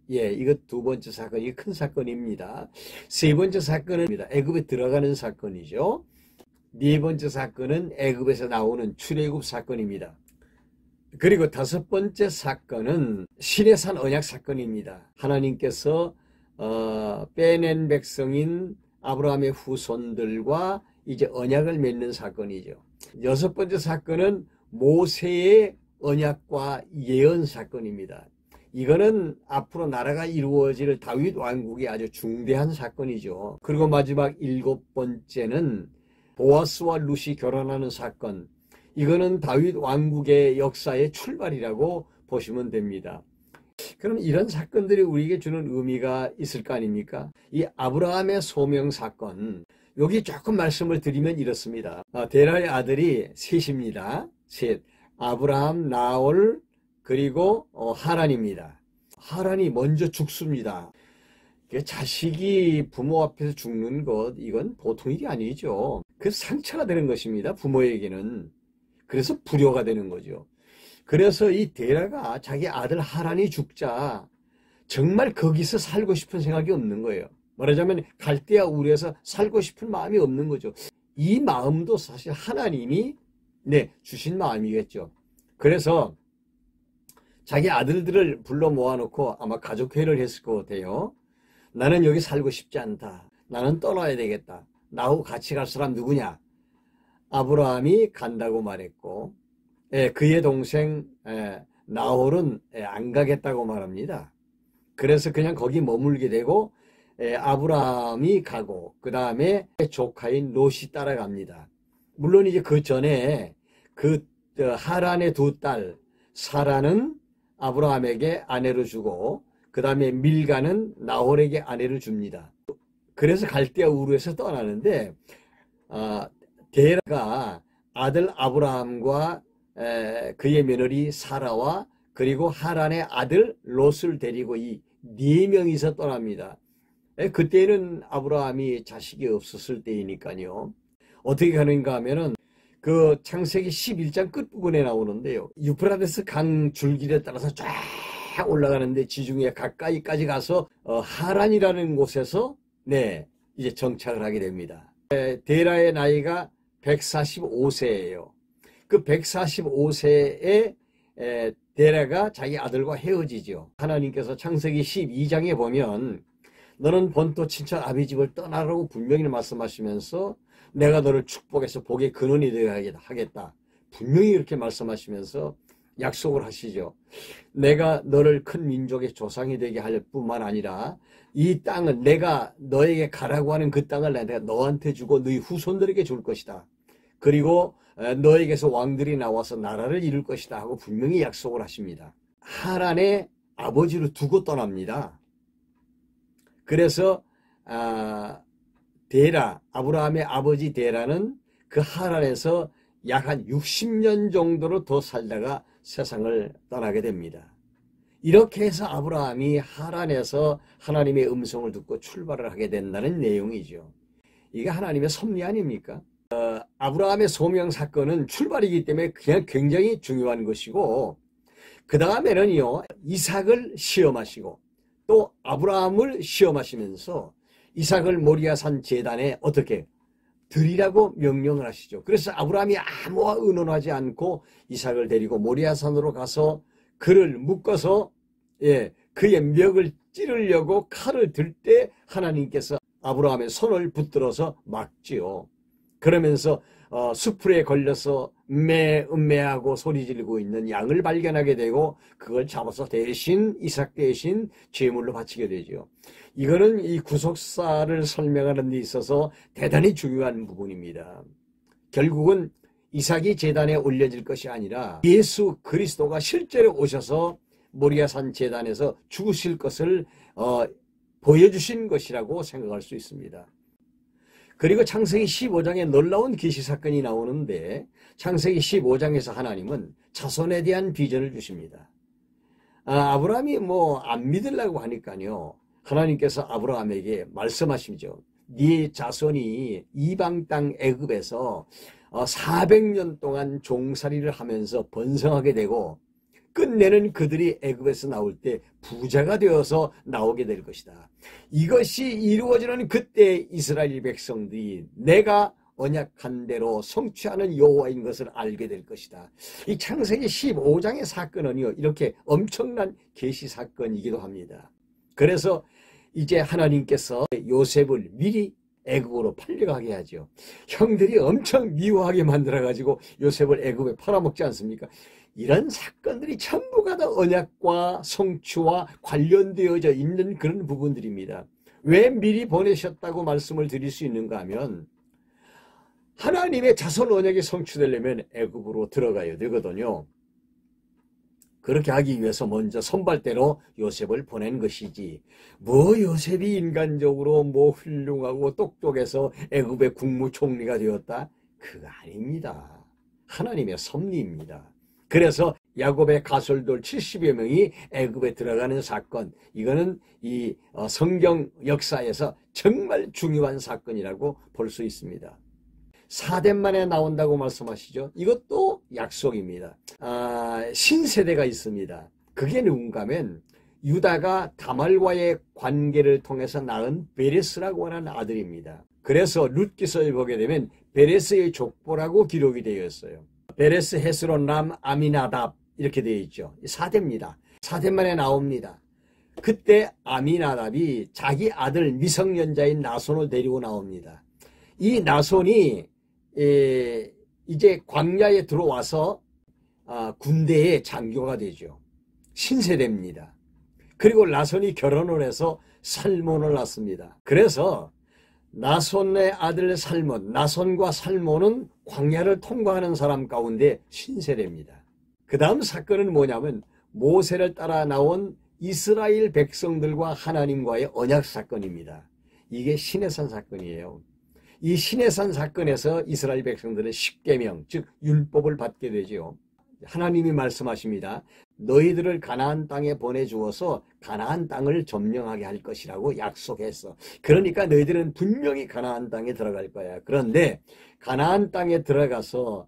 예, 이거 두 번째 사건이 큰 사건입니다. 세 번째 사건은 애굽에 들어가는 사건이죠. 네 번째 사건은 애굽에서 나오는 출애굽 사건입니다. 그리고 다섯 번째 사건은 시내산 언약 사건입니다. 하나님께서 빼낸 백성인 아브라함의 후손들과 이제 언약을 맺는 사건이죠. 여섯 번째 사건은 모세의 언약과 예언 사건입니다. 이거는 앞으로 나라가 이루어질 다윗 왕국의 아주 중대한 사건이죠. 그리고 마지막 일곱 번째는 보아스와 룻이 결혼하는 사건. 이거는 다윗 왕국의 역사의 출발이라고 보시면 됩니다. 그럼 이런 사건들이 우리에게 주는 의미가 있을 거 아닙니까? 이 아브라함의 소명 사건, 여기 조금 말씀을 드리면 이렇습니다. 데라의 아들이 셋입니다. 셋. 아브라함, 나홀, 그리고 하란입니다. 하란이 먼저 죽습니다. 자식이 부모 앞에서 죽는 것, 이건 보통 일이 아니죠. 그 상처가 되는 것입니다. 부모에게는. 그래서 불효가 되는 거죠. 그래서 이 데라가 자기 아들 하란이 죽자 정말 거기서 살고 싶은 생각이 없는 거예요. 말하자면 갈대아 우르에서 살고 싶은 마음이 없는 거죠. 이 마음도 사실 하나님이 주신 마음이겠죠. 그래서 자기 아들들을 불러 모아놓고 아마 가족회의를 했을 것 같아요. 나는 여기 살고 싶지 않다. 나는 떠나야 되겠다. 나하고 같이 갈 사람 누구냐? 아브라함이 간다고 말했고, 그의 동생 나홀은 안 가겠다고 말합니다. 그래서 그냥 거기 머물게 되고 아브라함이 가고 그 다음에 조카인 롯이 따라갑니다. 물론 이제 그 전에 그 하란의 두 딸 사라는 아브라함에게 아내로 주고 그 다음에 밀가는 나홀에게 아내를 줍니다. 그래서 갈대아 우르에서 떠나는데 데라가 아들 아브라함과 그의 며느리 사라와 그리고 하란의 아들 롯을 데리고 이 네 명이서 떠납니다. 그때는 아브라함이 자식이 없었을 때이니까요. 어떻게 가는가 하면은 그 창세기 11장 끝부분에 나오는데요. 유프라데스 강 줄기를 따라서 쫙 올라가는데 지중해 가까이까지 가서 하란이라는 곳에서 이제 정착을 하게 됩니다. 데라의 나이가 145세예요. 그 145세에 데라가 자기 아들과 헤어지죠. 하나님께서 창세기 12장에 보면 너는 본토 친척 아비 집을 떠나라고 분명히 말씀하시면서 내가 너를 축복해서 복의 근원이 되게 하겠다. 분명히 이렇게 말씀하시면서 약속을 하시죠. 내가 너를 큰 민족의 조상이 되게 할 뿐만 아니라 이 땅은 내가 너에게 가라고 하는 그 땅을 내가 너한테 주고 너희 후손들에게 줄 것이다. 그리고 너에게서 왕들이 나와서 나라를 이룰 것이다 하고 분명히 약속을 하십니다. 하란의 아버지를 두고 떠납니다. 그래서 데라, 아브라함의 아버지 데라는 그 하란에서 약 한 60년 정도로 더 살다가 세상을 떠나게 됩니다. 이렇게 해서 아브라함이 하란에서 하나님의 음성을 듣고 출발을 하게 된다는 내용이죠. 이게 하나님의 섭리 아닙니까? 아브라함의 소명 사건은 출발이기 때문에 그냥 굉장히 중요한 것이고 그 다음에는요 이삭을 시험하시고 또 아브라함을 시험하시면서 이삭을 모리아산 제단에 어떻게 드리라고 명령을 하시죠. 그래서 아브라함이 아무와 의논하지 않고 이삭을 데리고 모리아산으로 가서 그를 묶어서 그의 멱을 찌르려고 칼을 들 때 하나님께서 아브라함의 손을 붙들어서 막지요. 그러면서 수풀에 걸려서 음매하고 소리 지르고 있는 양을 발견하게 되고 그걸 잡아서 대신 이삭 대신 제물로 바치게 되죠. 이거는 이 구속사를 설명하는 데 있어서 대단히 중요한 부분입니다. 결국은 이삭이 제단에 올려질 것이 아니라 예수 그리스도가 실제로 오셔서 모리아산 제단에서 죽으실 것을 보여주신 것이라고 생각할 수 있습니다. 그리고 창세기 15장에 놀라운 계시 사건이 나오는데 창세기 15장에서 하나님은 자손에 대한 비전을 주십니다. 아브라함이 안 믿으려고 하니까요. 하나님께서 아브라함에게 말씀하시죠. 네 자손이 이방 땅 애굽에서 400년 동안 종살이를 하면서 번성하게 되고 끝내는 그들이 애굽에서 나올 때 부자가 되어서 나오게 될 것이다. 이것이 이루어지는 그때 이스라엘 백성들이 내가 언약한 대로 성취하는 여호와인 것을 알게 될 것이다. 이 창세기 15장의 사건은요, 이렇게 엄청난 계시 사건이기도 합니다. 그래서 이제 하나님께서 요셉을 미리 애굽으로 팔려가게 하죠. 형들이 엄청 미워하게 만들어가지고 요셉을 애굽에 팔아먹지 않습니까? 이런 사건들이 전부가 다 언약과 성취와 관련되어져 있는 그런 부분들입니다. 왜 미리 보내셨다고 말씀을 드릴 수 있는가 하면 하나님의 자손 언약이 성취되려면 애굽으로 들어가야 되거든요. 그렇게 하기 위해서 먼저 선발대로 요셉을 보낸 것이지 요셉이 인간적으로 훌륭하고 똑똑해서 애굽의 국무총리가 되었다? 그거 아닙니다. 하나님의 섭리입니다. 그래서 야곱의 가솔들 70여 명이 애굽에 들어가는 사건, 이거는 이 성경 역사에서 정말 중요한 사건이라고 볼 수 있습니다. 4대 만에 나온다고 말씀하시죠. 이것도 약속입니다. 신세대가 있습니다. 그게 누군가 하면 유다가 다말과의 관계를 통해서 낳은 베레스라고 하는 아들입니다. 그래서 룻기서에 보게 되면 베레스의 족보라고 기록이 되어 있어요. 베레스, 헤스론, 람, 아미나답 이렇게 되어 있죠. 4대입니다. 4대 만에 나옵니다. 그때 아미나답이 자기 아들 미성년자인 나손을 데리고 나옵니다. 이 나손이 이제 광야에 들어와서 군대의 장교가 되죠. 신세대입니다. 그리고 나손이 결혼을 해서 살몬을 낳습니다. 그래서 나손의 아들 살몬, 나손과 살몬은 광야를 통과하는 사람 가운데 신세대입니다. 그 다음 사건은 뭐냐면 모세를 따라 나온 이스라엘 백성들과 하나님과의 언약 사건입니다. 이게 시내산 사건이에요. 이 시내산 사건에서 이스라엘 백성들은 십계명, 즉 율법을 받게 되죠. 하나님이 말씀하십니다. 너희들을 가나안 땅에 보내주어서 가나안 땅을 점령하게 할 것이라고 약속했어. 그러니까 너희들은 분명히 가나안 땅에 들어갈 거야. 그런데 가나안 땅에 들어가서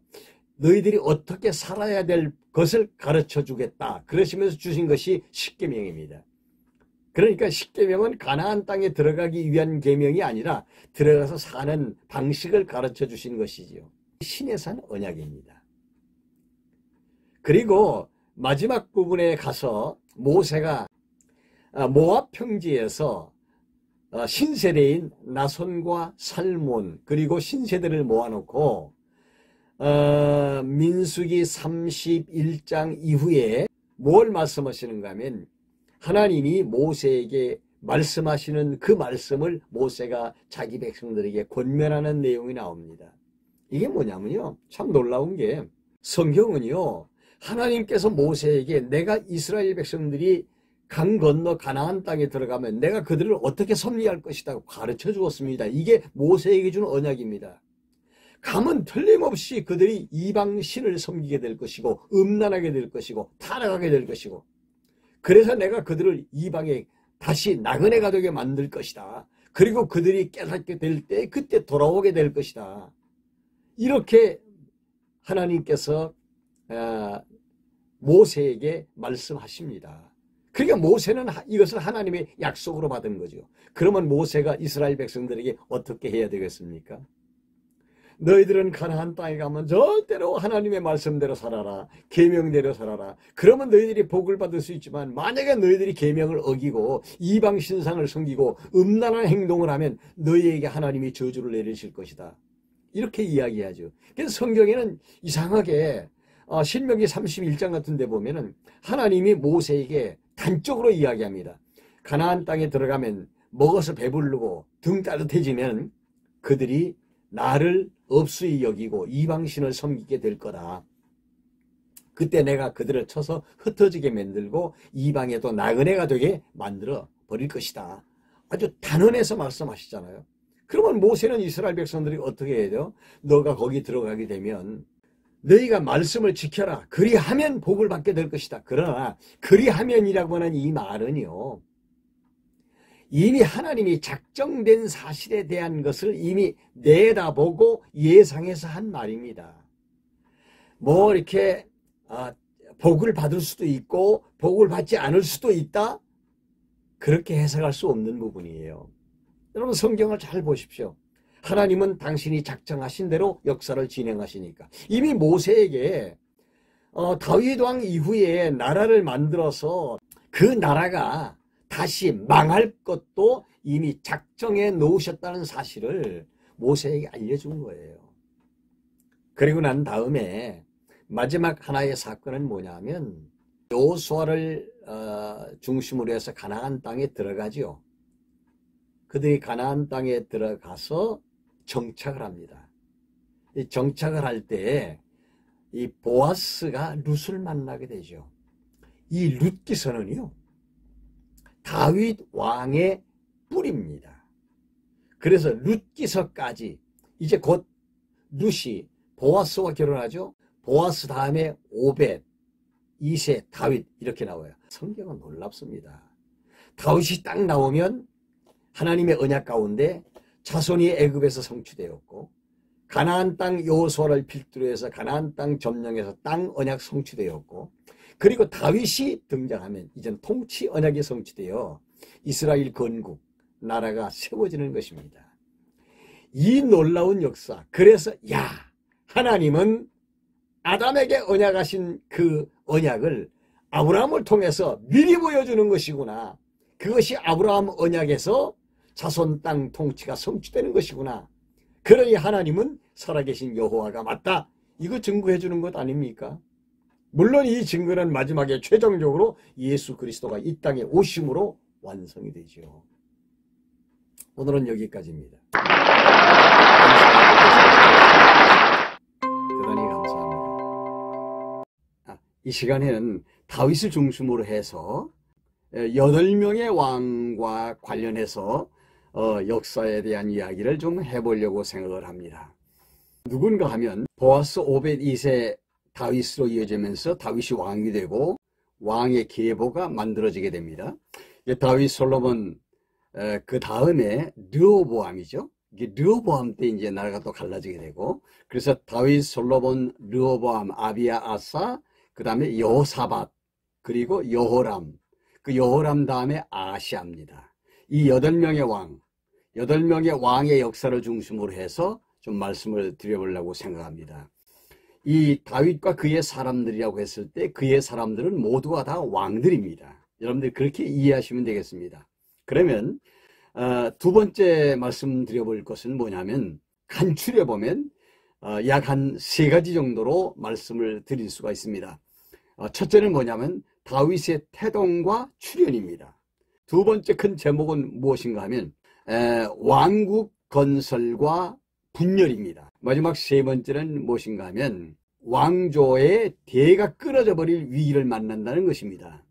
너희들이 어떻게 살아야 될 것을 가르쳐 주겠다. 그러시면서 주신 것이 십계명입니다. 그러니까 십계명은 가나안 땅에 들어가기 위한 계명이 아니라 들어가서 사는 방식을 가르쳐 주신 것이지요. 신의 산 언약입니다. 그리고 마지막 부분에 가서 모세가 모압 평지에서 신세대인 나손과 살몬 그리고 신세대를 모아놓고 민수기 31장 이후에 뭘 말씀하시는가 하면 하나님이 모세에게 말씀하시는 그 말씀을 모세가 자기 백성들에게 권면하는 내용이 나옵니다. 이게 뭐냐면요, 참 놀라운 게 성경은요, 하나님께서 모세에게 내가 이스라엘 백성들이 강 건너 가나안 땅에 들어가면 내가 그들을 어떻게 섭리할 것이다 가르쳐 주었습니다. 이게 모세에게 준 언약입니다. 가면 틀림없이 그들이 이방 신을 섬기게 될 것이고 음란하게 될 것이고 타락하게 될 것이고 그래서 내가 그들을 이방에 다시 나그네가 되게 만들 것이다. 그리고 그들이 깨닫게 될 때 그때 돌아오게 될 것이다. 이렇게 하나님께서 모세에게 말씀하십니다. 그러니까 모세는 이것을 하나님의 약속으로 받은 거죠. 그러면 모세가 이스라엘 백성들에게 어떻게 해야 되겠습니까? 너희들은 가나안 땅에 가면 절대로 하나님의 말씀대로 살아라. 계명대로 살아라. 그러면 너희들이 복을 받을 수 있지만 만약에 너희들이 계명을 어기고 이방 신상을 섬기고 음란한 행동을 하면 너희에게 하나님이 저주를 내리실 것이다. 이렇게 이야기하죠. 그래서 성경에는 이상하게 신명기 31장 같은 데 보면은 하나님이 모세에게 단적으로 이야기합니다. 가나안 땅에 들어가면 먹어서 배부르고 등 따뜻해지면 그들이 나를 업수히 여기고 이방신을 섬기게 될 거다. 그때 내가 그들을 쳐서 흩어지게 만들고 이방에도 나그네가 되게 만들어 버릴 것이다. 아주 단언해서 말씀하시잖아요. 그러면 모세는 이스라엘 백성들이 어떻게 해야 돼요? 너가 거기 들어가게 되면 너희가 말씀을 지켜라. 그리하면 복을 받게 될 것이다. 그러나 그리하면이라고 하는 이 말은요, 이미 하나님이 작정된 사실에 대한 것을 이미 내다보고 예상해서 한 말입니다. 뭐 이렇게 복을 받을 수도 있고 복을 받지 않을 수도 있다, 그렇게 해석할 수 없는 부분이에요. 여러분, 성경을 잘 보십시오. 하나님은 당신이 작정하신 대로 역사를 진행하시니까. 이미 모세에게 다윗 왕 이후에 나라를 만들어서 그 나라가 다시 망할 것도 이미 작정해 놓으셨다는 사실을 모세에게 알려준 거예요. 그리고 난 다음에 마지막 하나의 사건은 뭐냐면 여호수아를 중심으로 해서 가나안 땅에 들어가지요. 그들이 가나안 땅에 들어가서 정착을 합니다. 이 정착을 할 때 이 보아스가 룻을 만나게 되죠. 이 룻기서는요, 다윗 왕의 뿔입니다. 그래서 룻기서까지 이제 곧 룻이 보아스와 결혼하죠. 보아스 다음에 오벳, 이세, 다윗 이렇게 나와요. 성경은 놀랍습니다. 다윗이 딱 나오면 하나님의 언약 가운데 자손이 애굽에서 성취되었고, 가나안 땅 여호수아를 필두로 해서 가나안 땅 점령해서 땅 언약 성취되었고, 그리고 다윗이 등장하면 이제는 통치 언약이 성취되어 이스라엘 건국 나라가 세워지는 것입니다. 이 놀라운 역사. 그래서 하나님은 아담에게 언약하신 그 언약을 아브라함을 통해서 미리 보여주는 것이구나. 그것이 아브라함 언약에서 자손 땅 통치가 성취되는 것이구나. 그러니 하나님은 살아계신 여호와가 맞다. 이거 증거해 주는 것 아닙니까? 물론 이 증거는 마지막에 최종적으로 예수 그리스도가 이 땅에 오심으로 완성이 되죠. 오늘은 여기까지입니다. 대단히 감사합니다. 이 시간에는 다윗을 중심으로 해서 8명의 왕과 관련해서 역사에 대한 이야기를 좀 해보려고 생각을 합니다. 누군가 하면 보아스, 오벳, 이세, 다윗으로 이어지면서 다윗이 왕이 되고 왕의 계보가 만들어지게 됩니다. 다윗, 솔로몬, 그 다음에 르호보암이죠. 르호보암 때 이제 나라가 또 갈라지게 되고, 그래서 다윗, 솔로몬, 르호보암, 아비야, 아사, 그 다음에 여호사밧, 그리고 여호람, 그 여호람 다음에 아시아입니다. 이 8명의 왕, 8명의 왕의 역사를 중심으로 해서 좀 말씀을 드려보려고 생각합니다. 이 다윗과 그의 사람들이라고 했을 때 그의 사람들은 모두가 다 왕들입니다. 여러분들 그렇게 이해하시면 되겠습니다. 그러면 두 번째 말씀드려볼 것은 뭐냐면, 간추려 보면 약 한 3가지 정도로 말씀을 드릴 수가 있습니다. 첫째는 뭐냐면 다윗의 태동과 출현입니다. 두 번째 큰 제목은 무엇인가 하면 왕국 건설과 분열입니다. 마지막 3번째는 무엇인가 하면 왕조의 대가 끊어져 버릴 위기를 만난다는 것입니다.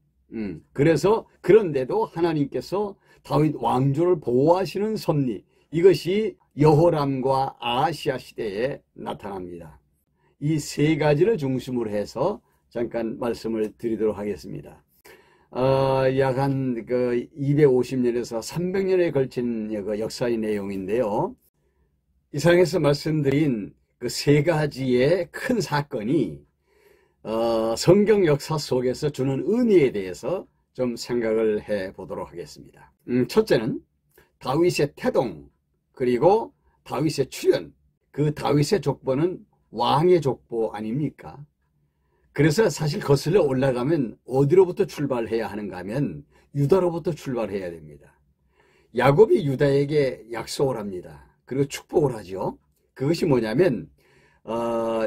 그래서 그런데도 하나님께서 다윗 왕조를 보호하시는 섭리, 이것이 여호람과 아하시아 시대에 나타납니다. 이 3가지를 중심으로 해서 잠깐 말씀을 드리도록 하겠습니다. 약 한 250년에서 300년에 걸친 역사의 내용인데요. 이 상에서 말씀드린 그 3가지의 큰 사건이 성경 역사 속에서 주는 의미에 대해서 좀 생각을 해 보도록 하겠습니다. 첫째는 다윗의 태동, 그리고 다윗의 출현. 그 다윗의 족보는 왕의 족보 아닙니까? 그래서 사실 거슬러 올라가면 어디로부터 출발해야 하는가 하면 유다로부터 출발해야 됩니다. 야곱이 유다에게 약속을 합니다. 그리고 축복을 하죠. 그것이 뭐냐면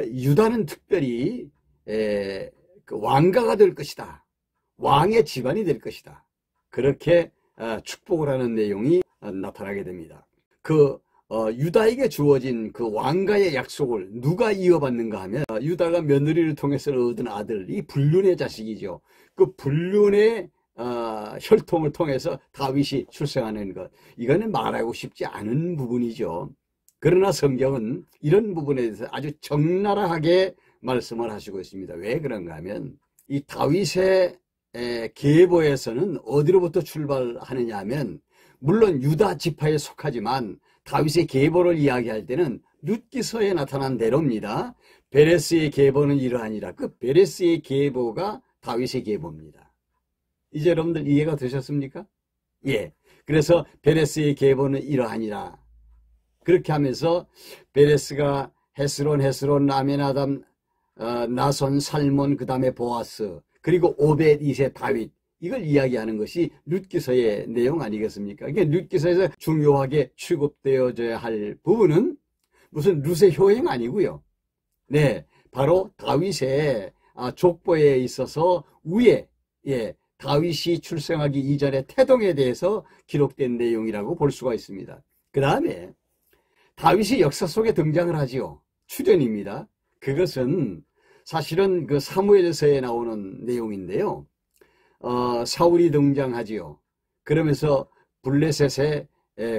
유다는 특별히 그 왕가가 될 것이다. 왕의 집안이 될 것이다. 그렇게 축복을 하는 내용이 나타나게 됩니다. 유다에게 주어진 그 왕가의 약속을 누가 이어받는가 하면 유다가 며느리를 통해서 얻은 아들, 이 불륜의 자식이죠. 그 불륜의 혈통을 통해서 다윗이 출생하는 것, 이거는 말하고 싶지 않은 부분이죠. 그러나 성경은 이런 부분에 대해서 아주 적나라하게 말씀을 하시고 있습니다. 왜 그런가 하면 이 다윗의 계보에서는 어디로부터 출발하느냐 하면, 물론 유다 지파에 속하지만 다윗의 계보를 이야기할 때는 룻기서에 나타난 대로입니다. 베레스의 계보는 이러하니라. 그 베레스의 계보가 다윗의 계보입니다. 이제 여러분들 이해가 되셨습니까? 예. 그래서 베레스의 계보는 이러하니라. 그렇게 하면서 베레스가 헤스론, 아미나답, 나손, 살몬, 그 다음에 보아스, 그리고 오벳, 이세, 다윗, 이걸 이야기하는 것이 룻기서의 내용 아니겠습니까? 그러니까 룻기서에서 중요하게 취급되어져야 할 부분은 무슨 룻의 효행 아니고요. 네, 바로 다윗의 족보에 있어서 위에, 예, 다윗이 출생하기 이전의 태동에 대해서 기록된 내용이라고 볼 수가 있습니다. 그 다음에 다윗이 역사 속에 등장을 하지요. 출현입니다. 그것은 사실은 그 사무엘서에 나오는 내용인데요. 사울이 등장하지요. 그러면서 블레셋에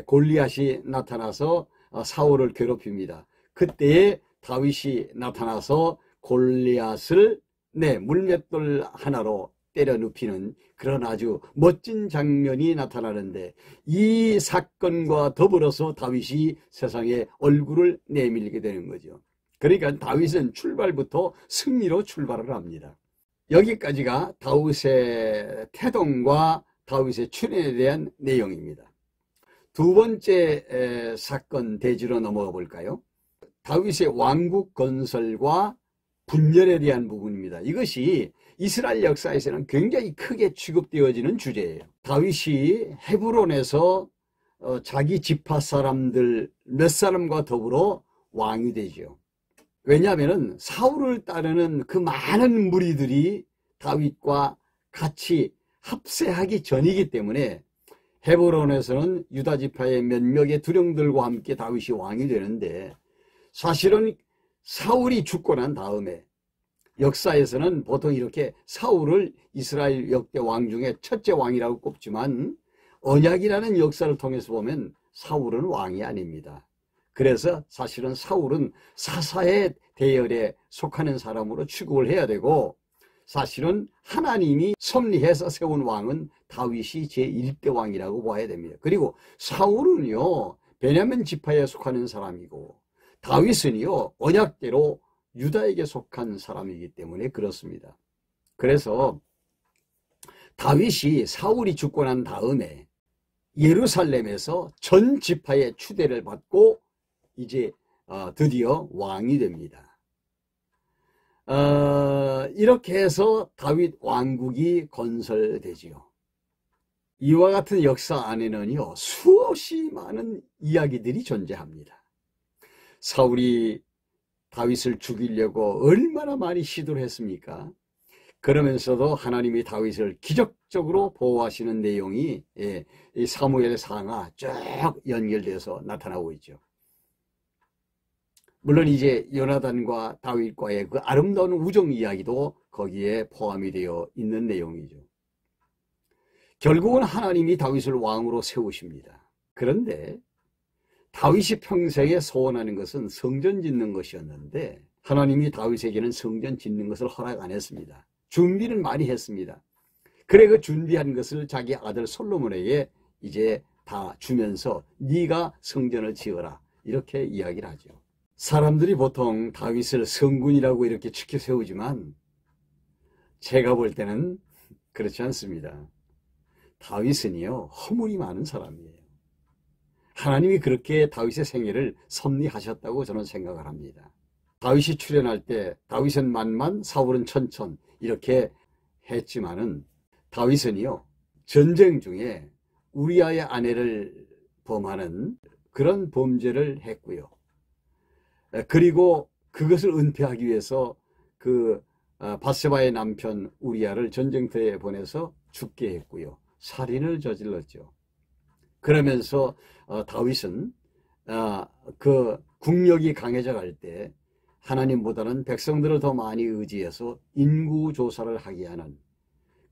골리앗이 나타나서 사울을 괴롭힙니다. 그때에 다윗이 나타나서 골리앗을 물맷돌 하나로 때려 눕히는 그런 아주 멋진 장면이 나타나는데, 이 사건과 더불어서 다윗이 세상에 얼굴을 내밀게 되는 거죠. 그러니까 다윗은 출발부터 승리로 출발을 합니다. 여기까지가 다윗의 태동과 다윗의 출현에 대한 내용입니다. 두 번째 사건 대지로 넘어가 볼까요? 다윗의 왕국 건설과 분열에 대한 부분입니다. 이것이 이스라엘 역사에서는 굉장히 크게 취급되어지는 주제예요. 다윗이 헤브론에서 자기 지파 사람들 몇 사람과 더불어 왕이 되죠. 왜냐하면 사울을 따르는 그 많은 무리들이 다윗과 같이 합세하기 전이기 때문에 헤브론에서는 유다 지파의 몇 명의 두령들과 함께 다윗이 왕이 되는데, 사실은 사울이 죽고 난 다음에 역사에서는 보통 이렇게 사울을 이스라엘 역대 왕 중에 첫째 왕이라고 꼽지만, 언약이라는 역사를 통해서 보면 사울은 왕이 아닙니다. 그래서 사실은 사울은 사사의 대열에 속하는 사람으로 취급을 해야 되고, 사실은 하나님이 섭리해서 세운 왕은 다윗이 제1대 왕이라고 봐야 됩니다. 그리고 사울은요, 베냐민 지파에 속하는 사람이고, 다윗은요, 언약대로 유다에게 속한 사람이기 때문에 그렇습니다. 그래서 다윗이 사울이 죽고 난 다음에 예루살렘에서 전 지파의 추대를 받고 이제 드디어 왕이 됩니다. 이렇게 해서 다윗 왕국이 건설되지요. 이와 같은 역사 안에는요, 수없이 많은 이야기들이 존재합니다. 사울이 다윗을 죽이려고 얼마나 많이 시도를 했습니까? 그러면서도 하나님이 다윗을 기적적으로 보호하시는 내용이 이 사무엘 상하 쭉 연결돼서 나타나고 있죠. 물론 이제 요나단과 다윗과의 그 아름다운 우정 이야기도 거기에 포함이 되어 있는 내용이죠. 결국은 하나님이 다윗을 왕으로 세우십니다. 그런데 다윗이 평생에 소원하는 것은 성전 짓는 것이었는데, 하나님이 다윗에게는 성전 짓는 것을 허락 안 했습니다. 준비는 많이 했습니다. 그래 그 준비한 것을 자기 아들 솔로몬에게 이제 다 주면서 네가 성전을 지어라, 이렇게 이야기를 하죠. 사람들이 보통 다윗을 성군이라고 이렇게 치켜 세우지만 제가 볼 때는 그렇지 않습니다. 다윗은요, 허물이 많은 사람이에요. 하나님이 그렇게 다윗의 생애를 섭리하셨다고 저는 생각을 합니다. 다윗이 출현할 때 다윗은 만만, 사울은 천천 이렇게 했지만은, 다윗은요, 전쟁 중에 우리아의 아내를 범하는 그런 범죄를 했고요. 그리고 그것을 은폐하기 위해서 그 바세바의 남편 우리아를 전쟁터에 보내서 죽게 했고요. 살인을 저질렀죠. 그러면서 다윗은 그 국력이 강해져 갈 때 하나님보다는 백성들을 더 많이 의지해서 인구 조사를 하게 하는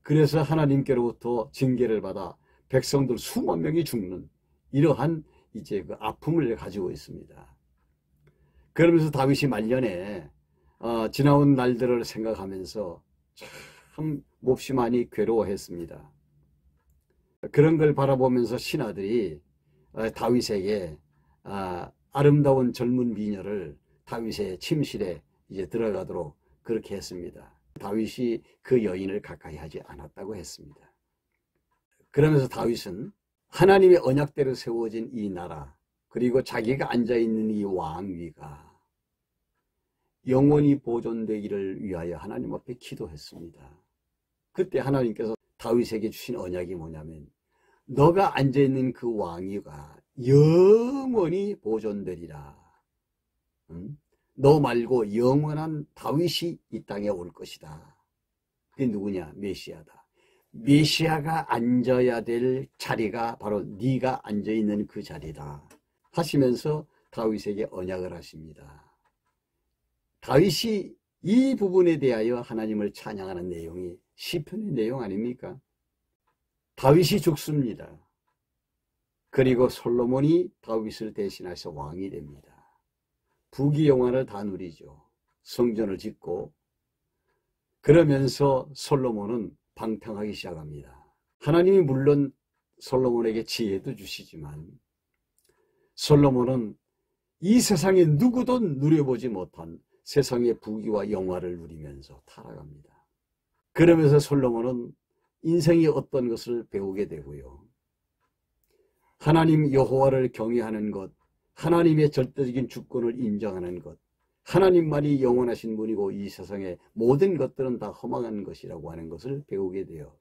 그래서 하나님께로부터 징계를 받아 백성들 수만 명이 죽는 이러한 이제 그 아픔을 가지고 있습니다. 그러면서 다윗이 말년에 지나온 날들을 생각하면서 참 몹시 많이 괴로워했습니다. 그런 걸 바라보면서 신하들이 다윗에게 아름다운 젊은 미녀를 다윗의 침실에 이제 들어가도록 그렇게 했습니다. 다윗이 그 여인을 가까이 하지 않았다고 했습니다. 그러면서 다윗은 하나님의 언약대로 세워진 이 나라, 그리고 자기가 앉아있는 이 왕위가 영원히 보존되기를 위하여 하나님 앞에 기도했습니다. 그때 하나님께서 다윗에게 주신 언약이 뭐냐면, 너가 앉아있는 그 왕위가 영원히 보존되리라. 너 말고 영원한 다윗이 이 땅에 올 것이다. 그게 누구냐? 메시아다. 메시아가 앉아야 될 자리가 바로 네가 앉아있는 그 자리다 하시면서 다윗에게 언약을 하십니다. 다윗이 이 부분에 대하여 하나님을 찬양하는 내용이 시편의 내용 아닙니까? 다윗이 죽습니다. 그리고 솔로몬이 다윗을 대신해서 왕이 됩니다. 부귀영화를 다 누리죠. 성전을 짓고. 그러면서 솔로몬은 방탕하기 시작합니다. 하나님이 물론 솔로몬에게 지혜도 주시지만 솔로몬은 이 세상에 누구도 누려보지 못한 세상의 부귀와 영화를 누리면서 타락합니다. 그러면서 솔로몬은 인생이 어떤 것을 배우게 되고요. 하나님 여호와를 경외하는 것, 하나님의 절대적인 주권을 인정하는 것, 하나님만이 영원하신 분이고 이 세상의 모든 것들은 다 허망한 것이라고 하는 것을 배우게 돼요.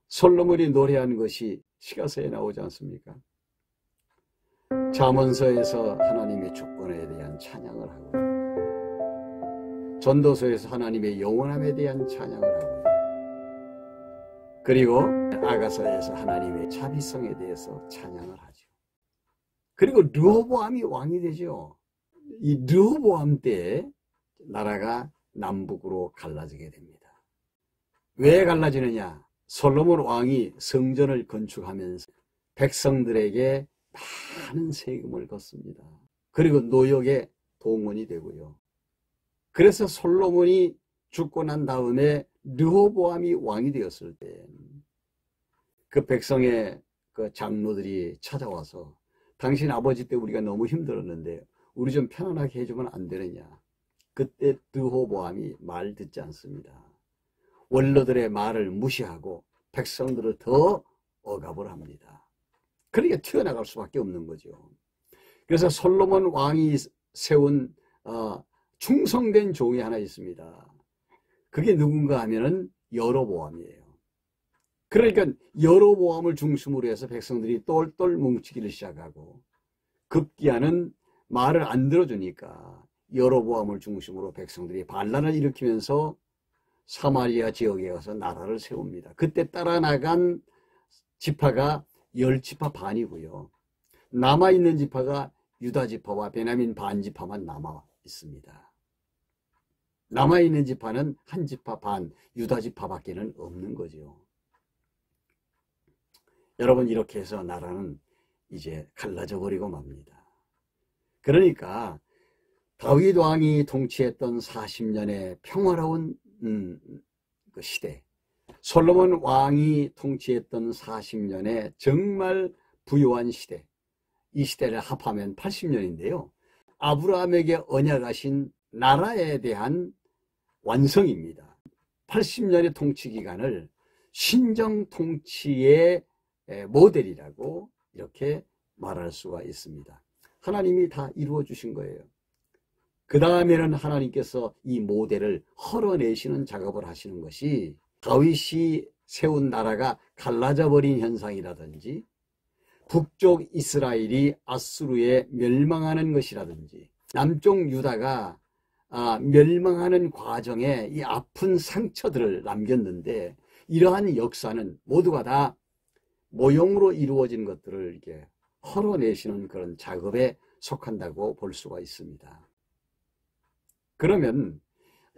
솔로몬이 노래한 것이 시가서에 나오지 않습니까? 잠언서에서 하나님의 주권에 대한 찬양을 하고, 전도서에서 하나님의 영원함에 대한 찬양을 하고, 그리고 아가서에서 하나님의 자비성에 대해서 찬양을 하죠. 그리고 르호보암이 왕이 되죠. 이 르호보암 때 나라가 남북으로 갈라지게 됩니다. 왜 갈라지느냐? 솔로몬 왕이 성전을 건축하면서 백성들에게 많은 세금을 걷습니다. 그리고 노역에 동원이 되고요. 그래서 솔로몬이 죽고 난 다음에 르호보암이 왕이 되었을 때 그 백성의 그 장로들이 찾아와서 당신 아버지 때 우리가 너무 힘들었는데 우리 좀 편안하게 해주면 안 되느냐. 그때 르호보암이 말 듣지 않습니다. 원로들의 말을 무시하고 백성들을 더 억압을 합니다. 그러니까 튀어나갈 수밖에 없는 거죠. 그래서 솔로몬 왕이 세운 충성된 종이 하나 있습니다. 그게 누군가 하면은 여로보암이에요. 그러니까 여로보암을 중심으로 해서 백성들이 똘똘 뭉치기를 시작하고, 급기야는 말을 안 들어주니까 여로보암을 중심으로 백성들이 반란을 일으키면서 사마리아 지역에 가서 나라를 세웁니다. 그때 따라 나간 지파가 10지파 반이고요. 남아있는 지파가 유다 지파와 베냐민 반 지파만 남아 있습니다. 남아있는 지파는 한 지파 반, 유다 지파밖에는 없는 거죠. 여러분, 이렇게 해서 나라는 이제 갈라져 버리고 맙니다. 그러니까 다윗 왕이 통치했던 40년의 평화로운 그 시대, 솔로몬 왕이 통치했던 40년의 정말 부유한 시대, 이 시대를 합하면 80년인데요. 아브라함에게 언약하신 나라에 대한 완성입니다. 80년의 통치 기간을 신정 통치의 모델이라고 이렇게 말할 수가 있습니다. 하나님이 다 이루어 주신 거예요. 그 다음에는 하나님께서 이 모델을 헐어내시는 작업을 하시는 것이 다윗이 세운 나라가 갈라져 버린 현상이라든지, 북쪽 이스라엘이 아수르에 멸망하는 것이라든지, 남쪽 유다가 멸망하는 과정에 이 아픈 상처들을 남겼는데, 이러한 역사는 모두가 다 모형으로 이루어진 것들을 이렇게 헐어내시는 그런 작업에 속한다고 볼 수가 있습니다. 그러면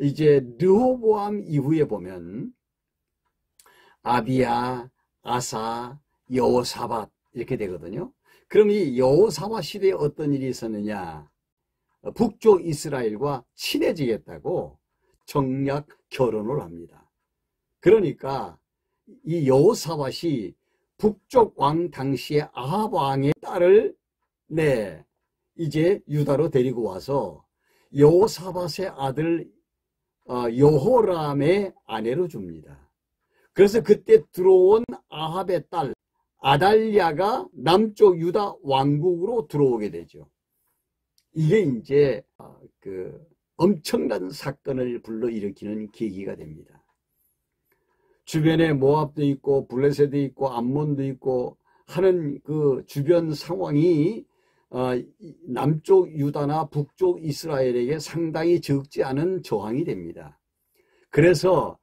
이제 르호보암 이후에 보면 아비야, 아사, 여호사밧 이렇게 되거든요. 그럼 이 여호사밧 시대에 어떤 일이 있었느냐? 북쪽 이스라엘과 친해지겠다고 정략 결혼을 합니다. 그러니까 이 여호사밧이 북쪽 왕 당시의 아합 왕의 딸을 이제 유다로 데리고 와서 여호사밧의 아들 여호람의 아내로 줍니다. 그래서 그때 들어온 아합의 딸 아달랴가 남쪽 유다 왕국으로 들어오게 되죠. 이게 이제 그 엄청난 사건을 불러일으키는 계기가 됩니다. 주변에 모압도 있고 블레셋도 있고 암몬도 있고 하는 그 주변 상황이 남쪽 유다나 북쪽 이스라엘에게 상당히 적지 않은 저항이 됩니다. 그래서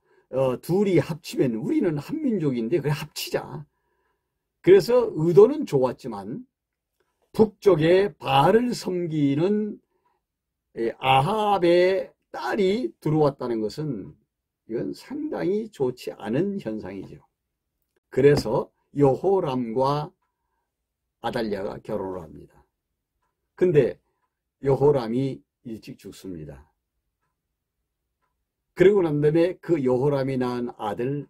둘이 합치면 우리는 한 민족인데 그래 합치자. 그래서 의도는 좋았지만 북쪽에 바알을 섬기는 아합의 딸이 들어왔다는 것은 이건 상당히 좋지 않은 현상이죠. 그래서 여호람과 아달랴가 결혼을 합니다. 근데 여호람이 일찍 죽습니다. 그리고 난 다음에 그 여호람이 낳은 아들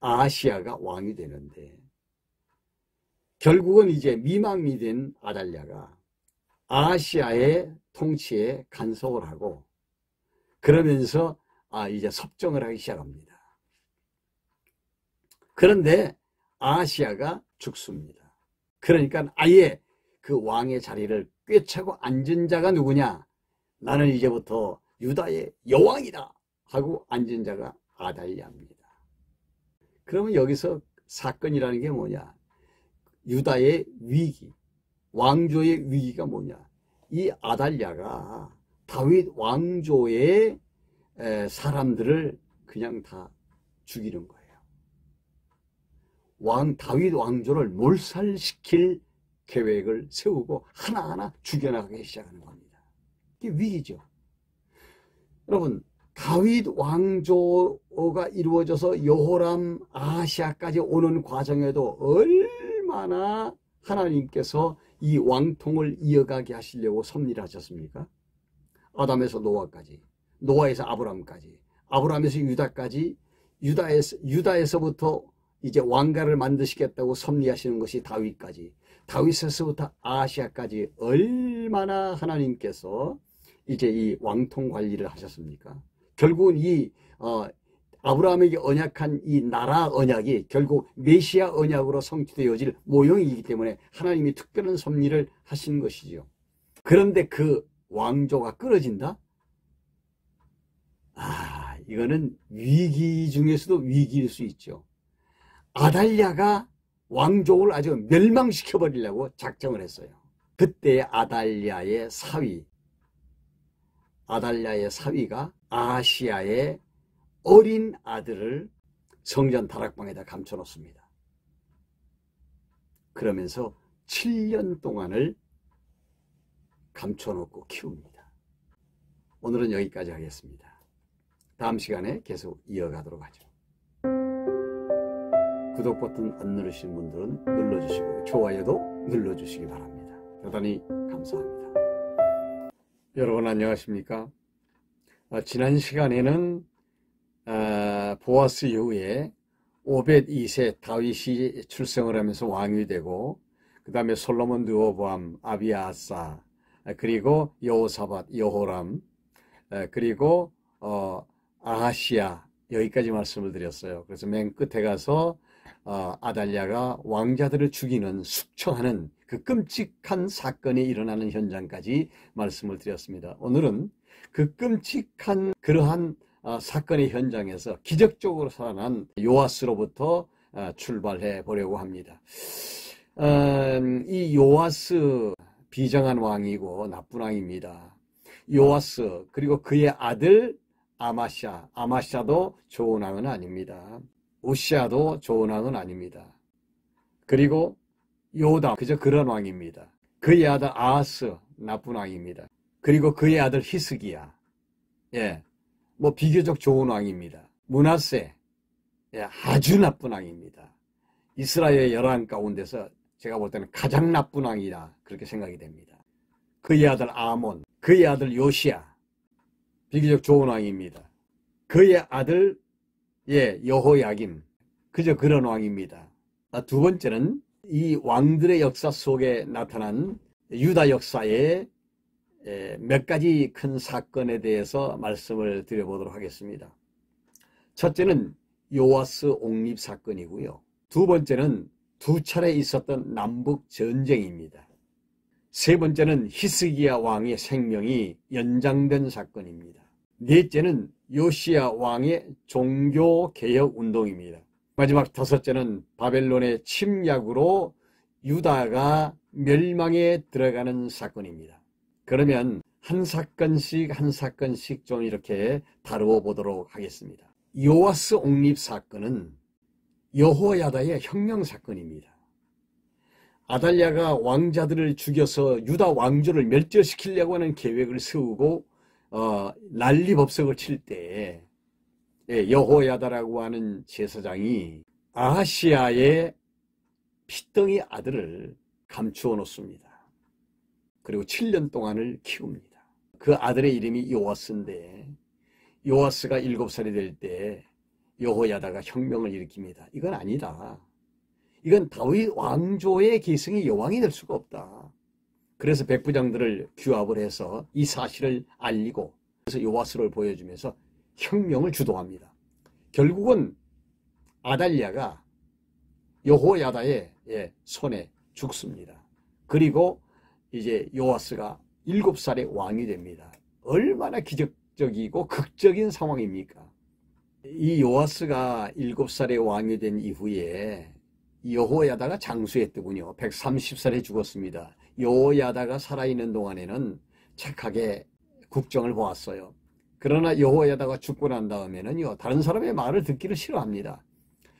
아하시아가 왕이 되는데 결국은 이제 미망이 된 아달랴가 아하시아의 통치에 간섭을 하고 그러면서 이제 섭정을 하기 시작합니다. 그런데 아하시아가 죽습니다. 그러니까 아예 그 왕의 자리를 꿰차고 앉은 자가 누구냐? 나는 이제부터 유다의 여왕이다 하고 앉은 자가 아달랴입니다. 그러면 여기서 사건이라는 게 뭐냐? 유다의 위기, 왕조의 위기가 뭐냐? 이 아달랴가 다윗 왕조의 사람들을 그냥 다 죽이는 거예요. 다윗 왕조를 몰살시킬 계획을 세우고 하나하나 죽여나가기 시작하는 겁니다. 이게 위기죠. 여러분, 다윗 왕조가 이루어져서 여호람, 아하시아까지 오는 과정에도 얼마나 하나님께서 이 왕통을 이어가게 하시려고 섭리를 하셨습니까? 아담에서 노아까지, 노아에서 아브람까지, 아브람에서 유다까지, 유다에서부터 이제 왕가를 만드시겠다고 섭리하시는 것이 다윗까지, 다윗에서부터 아하시아까지 얼마나 하나님께서 이제 이 왕통 관리를 하셨습니까? 결국은 이 아브라함에게 언약한 이 나라 언약이 결국 메시아 언약으로 성취되어질 모형이기 때문에 하나님이 특별한 섭리를 하신 것이지요. 그런데 그 왕조가 끊어진다? 이거는 위기 중에서도 위기일 수 있죠. 아달랴가 왕족을 아주 멸망시켜버리려고 작정을 했어요. 그때 아달랴의 사위가 아하시아의 어린 아들을 성전 다락방에다 감춰놓습니다. 그러면서 7년 동안을 감춰놓고 키웁니다. 오늘은 여기까지 하겠습니다. 다음 시간에 계속 이어가도록 하죠. 구독 버튼 안 누르신 분들은 눌러주시고 좋아요도 눌러주시기 바랍니다. 대단히 감사합니다. 여러분 안녕하십니까? 지난 시간에는 보아스 이후에 오벳 2세 다윗이 출생을 하면서 왕이 되고 그 다음에 솔로몬 르호보암, 아비야 아사, 그리고 여호사밧, 여호람, 그리고 아하시아 여기까지 말씀을 드렸어요. 그래서 맨 끝에 가서 아달랴가 왕자들을 죽이는 숙청하는 그 끔찍한 사건이 일어나는 현장까지 말씀을 드렸습니다. 오늘은 그 끔찍한 그러한 사건의 현장에서 기적적으로 살아난 요아스로부터 출발해 보려고 합니다. 이 요아스 비정한 왕이고 나쁜 왕입니다. 요아스 그리고 그의 아들 아마샤도 좋은 왕은 아닙니다. 우시아도 좋은 왕은 아닙니다. 그리고 요담 그저 그런 왕입니다. 그의 아들 아하스 나쁜 왕입니다. 그리고 그의 아들 히스기야 비교적 좋은 왕입니다. 므낫세 아주 나쁜 왕입니다. 이스라엘 열왕 가운데서 제가 볼 때는 가장 나쁜 왕이다 그렇게 생각이 됩니다. 그의 아들 아몬, 그의 아들 요시야 비교적 좋은 왕입니다. 그의 아들 여호야김 그저 그런 왕입니다. 두 번째는 이 왕들의 역사 속에 나타난 유다 역사의 몇 가지 큰 사건에 대해서 말씀을 드려보도록 하겠습니다. 첫째는 요아스 옹립 사건이고요. 두 번째는 두 차례 있었던 남북 전쟁입니다. 세 번째는 히스기야 왕의 생명이 연장된 사건입니다. 넷째는 요시야 왕의 종교개혁 운동입니다. 마지막 다섯째는 바벨론의 침략으로 유다가 멸망에 들어가는 사건입니다. 그러면 한 사건씩 좀 이렇게 다루어 보도록 하겠습니다. 요아스 옹립 사건은 여호야다의 혁명 사건입니다. 아달랴가 왕자들을 죽여서 유다 왕조를 멸절시키려고 하는 계획을 세우고 난리법석을 칠 때 여호야다라고 하는 제사장이 아하시야의 핏덩이 아들을 감추어 놓습니다. 그리고 7년 동안을 키웁니다. 그 아들의 이름이 요아스인데 요아스가 7살이 될 때 여호야다가 혁명을 일으킵니다. 이건 아니다. 이건 다윗 왕조의 계승이 여왕이 될 수가 없다. 그래서 백부장들을 규합을 해서 이 사실을 알리고 그래서 요아스를 보여주면서 혁명을 주도합니다. 결국은 아달랴가 여호야다의 손에 죽습니다. 그리고 이제 요아스가 7살의 왕이 됩니다. 얼마나 기적적이고 극적인 상황입니까? 이 요아스가 7살의 왕이 된 이후에 여호야다가 장수했더군요. 130살에 죽었습니다. 여호야다가 살아있는 동안에는 착하게 국정을 보았어요. 그러나 여호야다가 죽고 난 다음에는요, 다른 사람의 말을 듣기를 싫어합니다.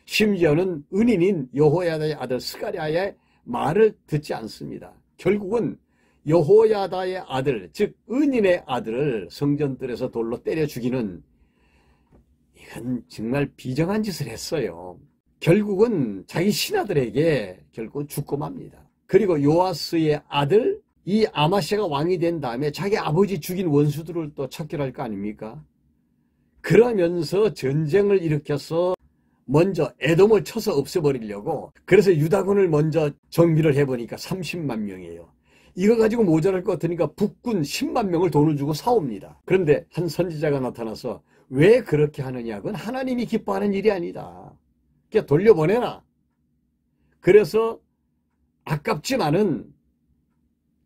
심지어는 은인인 여호야다의 아들 스가랴의 말을 듣지 않습니다. 결국은 여호야다의 아들, 즉 은인의 아들을 성전뜰에서 돌로 때려 죽이는 이건 정말 비정한 짓을 했어요. 결국은 자기 신하들에게 결국 죽고 맙니다. 그리고 요아스의 아들 이 아마시아가 왕이 된 다음에 자기 아버지 죽인 원수들을 또 척결할 거 아닙니까? 그러면서 전쟁을 일으켜서 먼저 에돔을 쳐서 없애버리려고 그래서 유다군을 먼저 정비를 해보니까 30만 명이에요. 이거 가지고 모자랄 것 같으니까 북군 10만 명을 돈을 주고 사옵니다. 그런데 한 선지자가 나타나서 왜 그렇게 하느냐? 그건 하나님이 기뻐하는 일이 아니다. 그냥 돌려보내라. 그래서 아깝지만은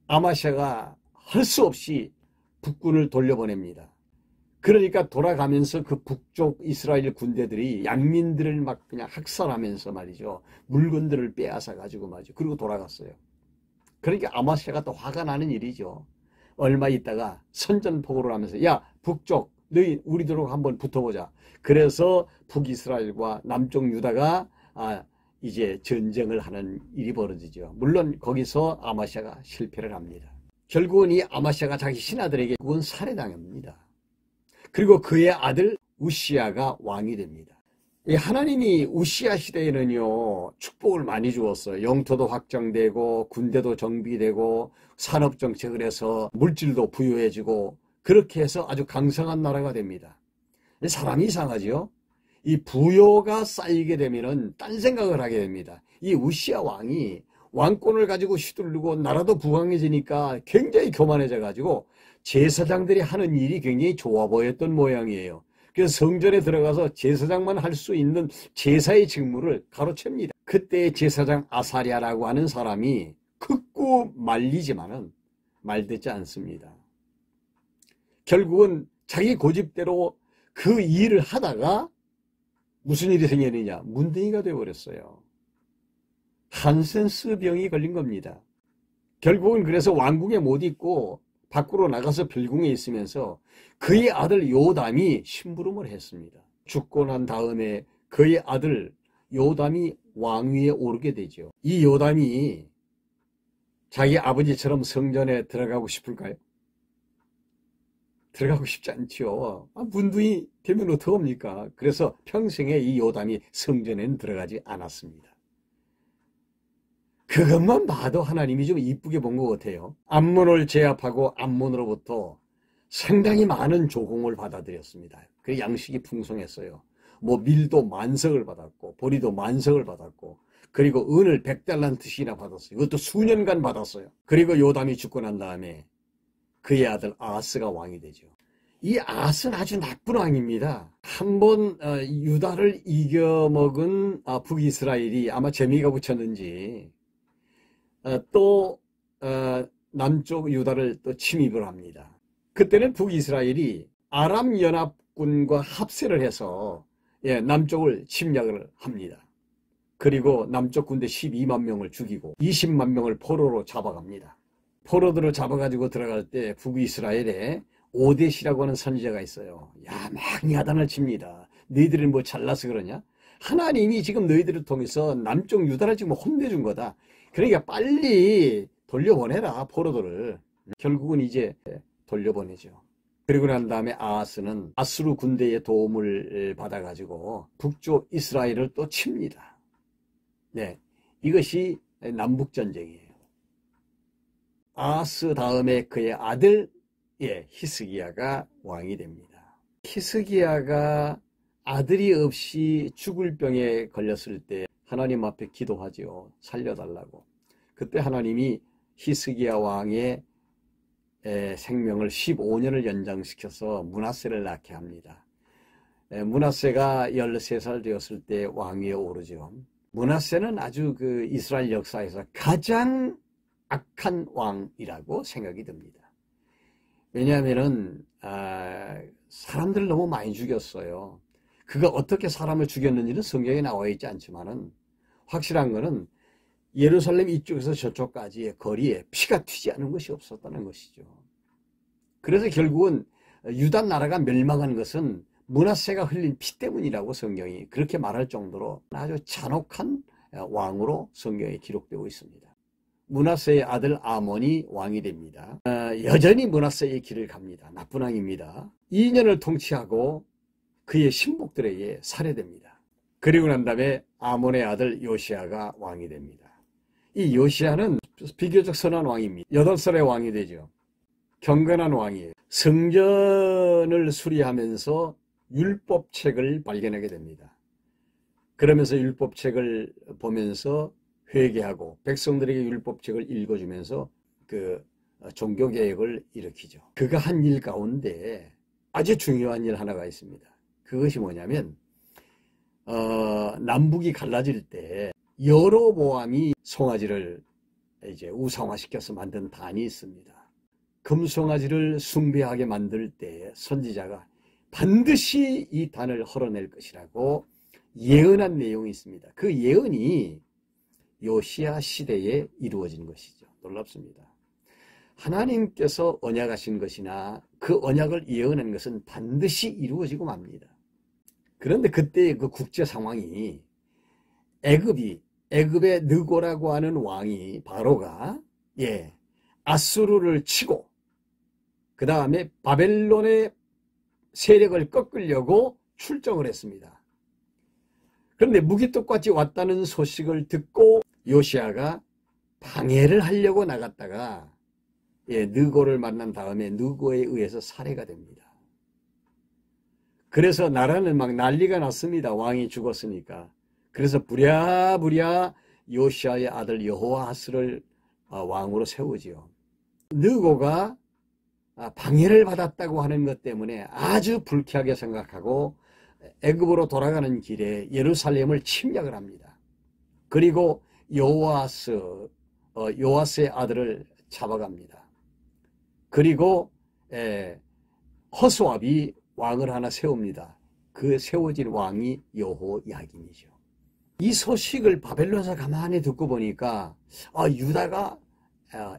아마시아가 할 수 없이 북군을 돌려보냅니다. 그러니까 돌아가면서 그 북쪽 이스라엘 군대들이 양민들을 막 그냥 학살하면서 말이죠. 물건들을 빼앗아 가지고 말이죠. 그리고 돌아갔어요. 그러니까 아마시아가 또 화가 나는 일이죠. 얼마 있다가 선전포고를 하면서 야 북쪽 너희 우리들하고 한번 붙어보자. 그래서 북이스라엘과 남쪽 유다가 이제 전쟁을 하는 일이 벌어지죠. 물론 거기서 아마시아가 실패를 합니다. 결국은 이 아마시아가 자기 신하들에게 그건 살해당합니다. 그리고 그의 아들 우시야가 왕이 됩니다. 하나님이 우시야 시대에는요 축복을 많이 주었어요. 영토도 확장되고 군대도 정비되고 산업정책을 해서 물질도 부유해지고 그렇게 해서 아주 강성한 나라가 됩니다. 사람이 이상하죠. 이 부요가 쌓이게 되면은 딴 생각을 하게 됩니다. 이 우시야 왕이 왕권을 가지고 휘둘르고 나라도 부강해지니까 굉장히 교만해져 가지고 제사장들이 하는 일이 굉장히 좋아 보였던 모양이에요. 그래서 성전에 들어가서 제사장만 할 수 있는 제사의 직무를 가로챕니다. 그때 제사장 아사랴라고 하는 사람이 극구 말리지만은 말듣지 않습니다. 결국은 자기 고집대로 그 일을 하다가 무슨 일이 생기느냐? 문둥이가 되어버렸어요. 한센스 병이 걸린 겁니다. 결국은 그래서 왕궁에 못 있고 밖으로 나가서 별궁에 있으면서 그의 아들 요담이 심부름을 했습니다. 죽고 난 다음에 그의 아들 요담이 왕위에 오르게 되죠. 이 요담이 자기 아버지처럼 성전에 들어가고 싶을까요? 들어가고 싶지 않지요. 문둥이 되면 어떡합니까? 그래서 평생에 이 요담이 성전에는 들어가지 않았습니다. 그것만 봐도 하나님이 좀 이쁘게 본 것 같아요. 암몬을 제압하고 암몬으로부터 상당히 많은 조공을 받아들였습니다. 그 양식이 풍성했어요. 뭐 밀도 만석을 받았고 보리도 만석을 받았고 그리고 은을 100달란트씩이나 받았어요. 이것도 수년간 받았어요. 그리고 요담이 죽고 난 다음에 그의 아들 아하스가 왕이 되죠. 이 아하스는 아주 나쁜 왕입니다. 한번 유다를 이겨먹은 북이스라엘이 아마 재미가 붙였는지 또 남쪽 유다를 또 침입을 합니다. 그때는 북이스라엘이 아람 연합군과 합세를 해서 남쪽을 침략을 합니다. 그리고 남쪽 군대 12만 명을 죽이고 20만 명을 포로로 잡아갑니다. 포로들을 잡아가지고 들어갈 때 북이스라엘에 오데시라고 하는 선지자가 있어요. 야, 막 야단을 칩니다. 너희들은 뭐 잘나서 그러냐? 하나님이 지금 너희들을 통해서 남쪽 유다를 지금 혼내준 거다. 그러니까 빨리 돌려보내라, 포로들을. 결국은 이제 돌려보내죠. 그리고 난 다음에 아하스는 아수르 군대의 도움을 받아가지고 북쪽 이스라엘을 또 칩니다. 네, 이것이 남북전쟁이에요. 아하스 다음에 그의 아들 히스기야가 왕이 됩니다. 히스기야가 아들이 없이 죽을 병에 걸렸을 때 하나님 앞에 기도하죠. 살려달라고. 그때 하나님이 히스기야 왕의 생명을 15년을 연장시켜서 므낫세를 낳게 합니다. 므낫세가 13살 되었을 때 왕위에 오르죠. 므낫세는 아주 그 이스라엘 역사에서 가장 악한 왕이라고 생각이 듭니다. 왜냐하면은 사람들을 너무 많이 죽였어요. 그가 어떻게 사람을 죽였는지는 성경에 나와 있지 않지만은 확실한 거는 예루살렘 이쪽에서 저쪽까지의 거리에 피가 튀지 않은 것이 없었다는 것이죠. 그래서 결국은 유다 나라가 멸망한 것은 므낫세가 흘린 피 때문이라고 성경이 그렇게 말할 정도로 아주 잔혹한 왕으로 성경에 기록되고 있습니다. 므낫세의 아들 아몬이 왕이 됩니다. 여전히 므낫세의 길을 갑니다. 나쁜 왕입니다. 2년을 통치하고 그의 신복들에게 살해됩니다. 그리고 난 다음에 아몬의 아들 요시야가 왕이 됩니다. 이 요시야는 비교적 선한 왕입니다. 8살의 왕이 되죠. 경건한 왕이에요. 성전을 수리하면서 율법책을 발견하게 됩니다. 그러면서 율법책을 보면서 회개하고 백성들에게 율법책을 읽어주면서 그 종교개혁을 일으키죠. 그가 한 일 가운데 아주 중요한 일 하나가 있습니다. 그것이 뭐냐면 남북이 갈라질 때 여로보암이 송아지를 이제 우상화시켜서 만든 단이 있습니다. 금송아지를 숭배하게 만들 때 선지자가 반드시 이 단을 헐어낼 것이라고 예언한 내용이 있습니다. 그 예언이 요시야 시대에 이루어진 것이죠. 놀랍습니다. 하나님께서 언약하신 것이나 그 언약을 예언한 것은 반드시 이루어지고 맙니다. 그런데 그때 그 국제 상황이 애굽의 느고라고 하는 왕이 바로가 아수르를 치고 그 다음에 바벨론의 세력을 꺾으려고 출정을 했습니다. 그런데 무기똑같이 왔다는 소식을 듣고 요시야가 방해를 하려고 나갔다가 느고를 만난 다음에 느고에 의해서 살해가 됩니다. 그래서 나라는 막 난리가 났습니다. 왕이 죽었으니까. 그래서 부랴부랴 요시야의 아들 여호아스를 왕으로 세우지요. 느고가 방해를 받았다고 하는 것 때문에 아주 불쾌하게 생각하고 애굽으로 돌아가는 길에 예루살렘을 침략을 합니다. 그리고 요아스의 아들을 잡아갑니다. 그리고 허수압이 왕을 하나 세웁니다. 그 세워진 왕이 여호야김이죠. 이 소식을 바벨론에서 가만히 듣고 보니까 유다가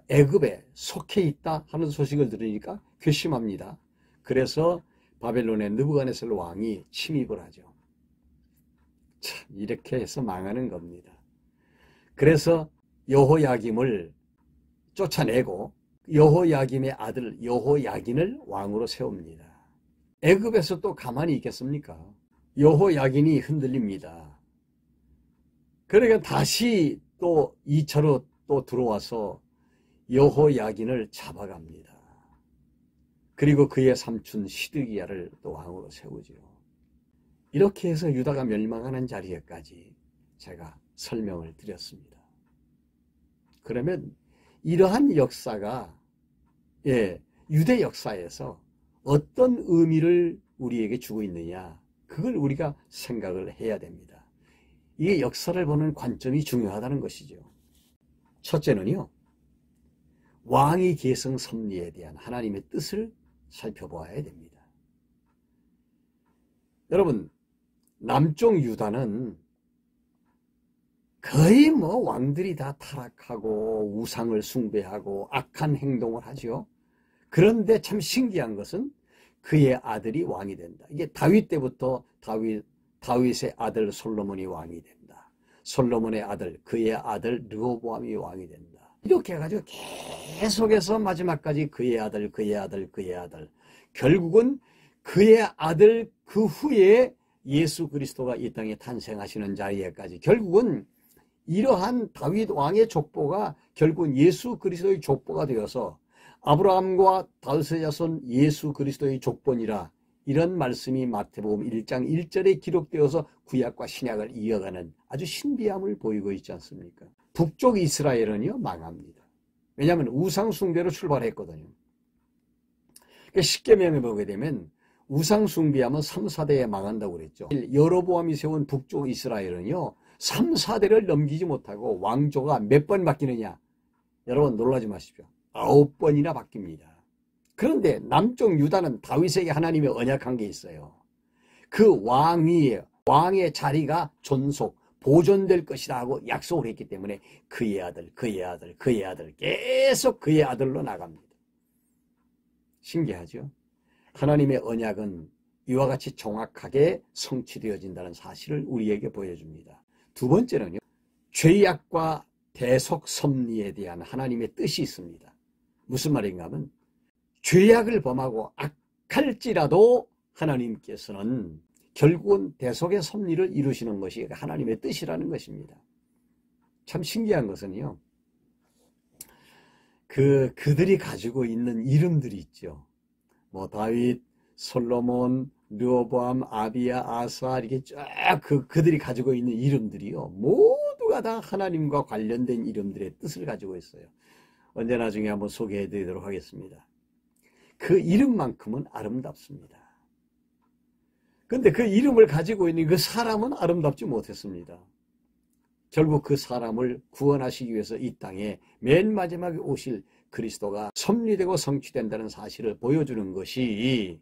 애굽에 속해 있다 하는 소식을 들으니까 괘씸합니다. 그래서 바벨론의 느부갓네살 왕이 침입을 하죠. 참 이렇게 해서 망하는 겁니다. 그래서 여호야김을 쫓아내고 여호야김의 아들 여호야긴을 왕으로 세웁니다. 애굽에서 또 가만히 있겠습니까? 여호야긴이 흔들립니다. 그러니까 다시 또 2차로 또 들어와서 여호야긴을 잡아갑니다. 그리고 그의 삼촌 시드기야를 또 왕으로 세우죠. 이렇게 해서 유다가 멸망하는 자리에까지 제가 설명을 드렸습니다. 그러면 이러한 역사가 유대 역사에서 어떤 의미를 우리에게 주고 있느냐, 그걸 우리가 생각을 해야 됩니다. 이게 역사를 보는 관점이 중요하다는 것이죠. 첫째는요, 왕위 계승 섭리에 대한 하나님의 뜻을 살펴보아야 됩니다. 여러분, 남쪽 유다는 거의 왕들이 다 타락하고 우상을 숭배하고 악한 행동을 하죠. 그런데 참 신기한 것은 그의 아들이 왕이 된다. 이게 다윗 때부터 다윗의 아들 솔로몬이 왕이 된다. 솔로몬의 아들, 그의 아들 르호보암이 왕이 된다. 이렇게 해가지고 계속해서 마지막까지 그의 아들, 그의 아들, 그의 아들. 결국은 그의 아들 그 후에 예수 그리스도가 이 땅에 탄생하시는 자리에까지 결국은 이러한 다윗 왕의 족보가 결국은 예수 그리스도의 족보가 되어서 아브라함과 다윗의 자손 예수 그리스도의 족본이라, 이런 말씀이 마태복음 1장 1절에 기록되어서 구약과 신약을 이어가는 아주 신비함을 보이고 있지 않습니까? 북쪽 이스라엘은요 망합니다. 왜냐하면 우상 숭배로 출발했거든요. 그러니까 십계명에 보게 되면 우상 숭배하면 3, 4대에 망한다고 그랬죠. 여로보암이 세운 북쪽 이스라엘은요 3, 4대를 넘기지 못하고 왕조가 몇 번 바뀌느냐? 여러분 놀라지 마십시오. 9번이나 바뀝니다. 그런데 남쪽 유다는 다윗에게 하나님의 언약한 게 있어요. 그 왕의 자리가 존속, 보존될 것이다 하고 약속을 했기 때문에 그의 아들, 그의 아들, 그의 아들, 계속 그의 아들로 나갑니다. 신기하죠? 하나님의 언약은 이와 같이 정확하게 성취되어진다는 사실을 우리에게 보여줍니다. 두 번째는요, 죄악과 대속 섭리에 대한 하나님의 뜻이 있습니다. 무슨 말인가 하면 죄악을 범하고 악할지라도 하나님께서는 결국은 대속의 섭리를 이루시는 것이 하나님의 뜻이라는 것입니다. 참 신기한 것은요, 그들이 가지고 있는 이름들이 있죠. 다윗, 솔로몬, 르호보암, 아비야, 아사, 이렇게 쫙 그들이 가지고 있는 이름들이요, 모두가 다 하나님과 관련된 이름들의 뜻을 가지고 있어요. 언제 나중에 한번 소개해 드리도록 하겠습니다. 그 이름만큼은 아름답습니다. 그런데 그 이름을 가지고 있는 그 사람은 아름답지 못했습니다. 결국 그 사람을 구원하시기 위해서 이 땅에 맨 마지막에 오실 그리스도가 섭리되고 성취된다는 사실을 보여주는 것이,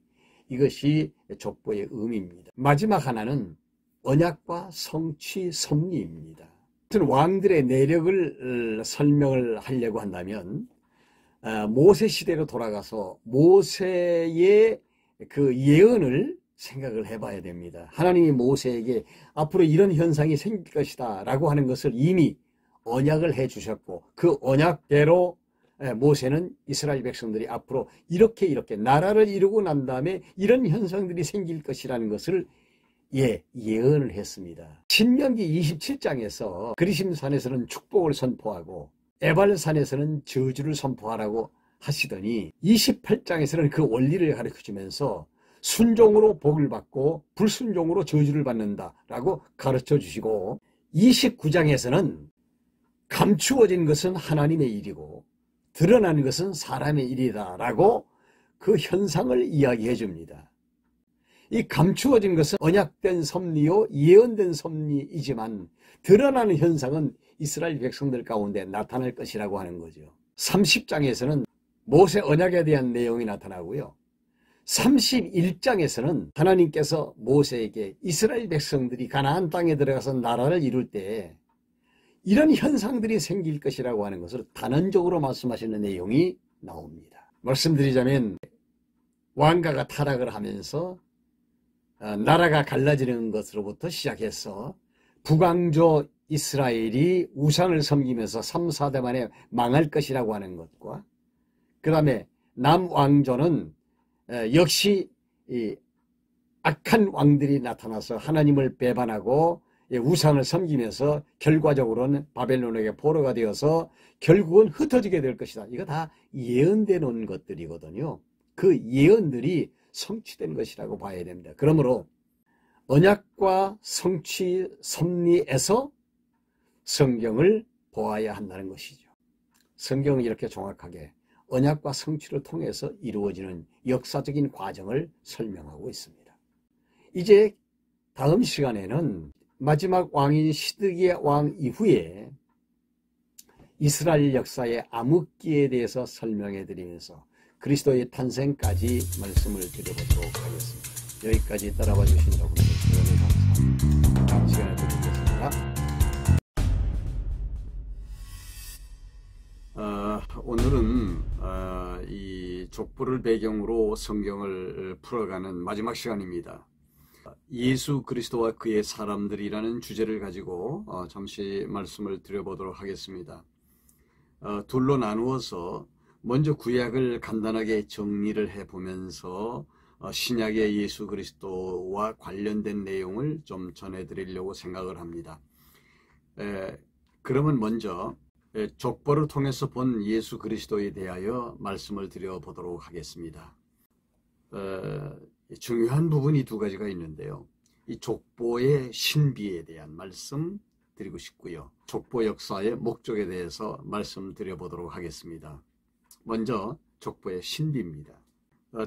이것이 족보의 의미입니다. 마지막 하나는 언약과 성취 섭리입니다. 왕들의 내력을 설명을 하려고 한다면 모세 시대로 돌아가서 모세의 그 예언을 생각을 해봐야 됩니다. 하나님이 모세에게 앞으로 이런 현상이 생길 것이다 라고 하는 것을 이미 언약을 해 주셨고, 그 언약대로 모세는 이스라엘 백성들이 앞으로 이렇게 나라를 이루고 난 다음에 이런 현상들이 생길 것이라는 것을 예언을 했습니다. 신명기 27장에서 그리심산에서는 축복을 선포하고 에발산에서는 저주를 선포하라고 하시더니 28장에서는 그 원리를 가르쳐주면서 순종으로 복을 받고 불순종으로 저주를 받는다라고 가르쳐 주시고, 29장에서는 감추어진 것은 하나님의 일이고 드러나는 것은 사람의 일이다라고 그 현상을 이야기해 줍니다. 이 감추어진 것은 언약된 섭리요 예언된 섭리이지만 드러나는 현상은 이스라엘 백성들 가운데 나타날 것이라고 하는 거죠. 30장에서는 모세 언약에 대한 내용이 나타나고요. 31장에서는 하나님께서 모세에게 이스라엘 백성들이 가나안 땅에 들어가서 나라를 이룰 때 이런 현상들이 생길 것이라고 하는 것을 단언적으로 말씀하시는 내용이 나옵니다. 말씀드리자면 왕가가 타락을 하면서 나라가 갈라지는 것으로부터 시작해서 북왕조 이스라엘이 우상을 섬기면서 3, 4대 만에 망할 것이라고 하는 것과, 그 다음에 남왕조는 역시 이 악한 왕들이 나타나서 하나님을 배반하고 우상을 섬기면서 결과적으로는 바벨론에게 포로가 되어서 결국은 흩어지게 될 것이다. 이거 다 예언되어 놓은 것들이거든요. 그 예언들이 성취된 것이라고 봐야 됩니다. 그러므로 언약과 성취 섭리에서 성경을 보아야 한다는 것이죠. 성경은 이렇게 정확하게 언약과 성취를 통해서 이루어지는 역사적인 과정을 설명하고 있습니다. 이제 다음 시간에는 마지막 왕인 시드기야 왕 이후에 이스라엘 역사의 암흑기에 대해서 설명해 드리면서 그리스도의 탄생까지 말씀을 드려보도록 하겠습니다. 여기까지 따라와 주신 여러분들 감사합니다. 다음 시간에 뵙겠습니다. 오늘은 이 족보를 배경으로 성경을 풀어가는 마지막 시간입니다. 예수 그리스도와 그의 사람들이라는 주제를 가지고 잠시 말씀을 드려보도록 하겠습니다. 둘로 나누어서 먼저 구약을 간단하게 정리를 해보면서 신약의 예수 그리스도와 관련된 내용을 좀 전해드리려고 생각을 합니다. 그러면 먼저 족보를 통해서 본 예수 그리스도에 대하여 말씀을 드려보도록 하겠습니다. 중요한 부분이 두 가지가 있는데요. 이 족보의 신비에 대한 말씀 드리고 싶고요. 족보 역사의 목적에 대해서 말씀드려보도록 하겠습니다. 먼저 족보의 신비입니다.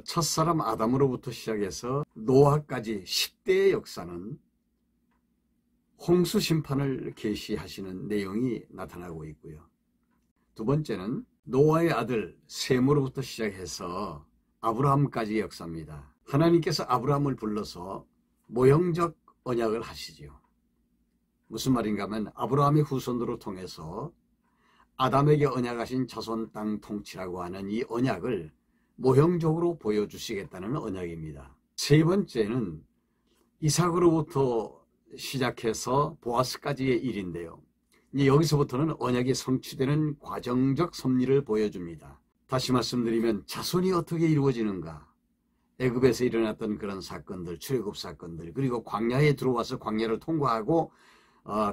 첫사람 아담으로부터 시작해서 노아까지 10대의 역사는 홍수 심판을 계시하시는 내용이 나타나고 있고요. 두 번째는 노아의 아들 셈으로부터 시작해서 아브라함까지의 역사입니다. 하나님께서 아브라함을 불러서 모형적 언약을 하시지요. 무슨 말인가 하면 아브라함의 후손으로 통해서 아담에게 언약하신 자손 땅 통치라고 하는 이 언약을 모형적으로 보여주시겠다는 언약입니다. 세 번째는 이삭으로부터 시작해서 보아스까지의 일인데요. 이제 여기서부터는 언약이 성취되는 과정적 섭리를 보여줍니다. 다시 말씀드리면 자손이 어떻게 이루어지는가, 애굽에서 일어났던 그런 사건들, 출애굽 사건들, 그리고 광야에 들어와서 광야를 통과하고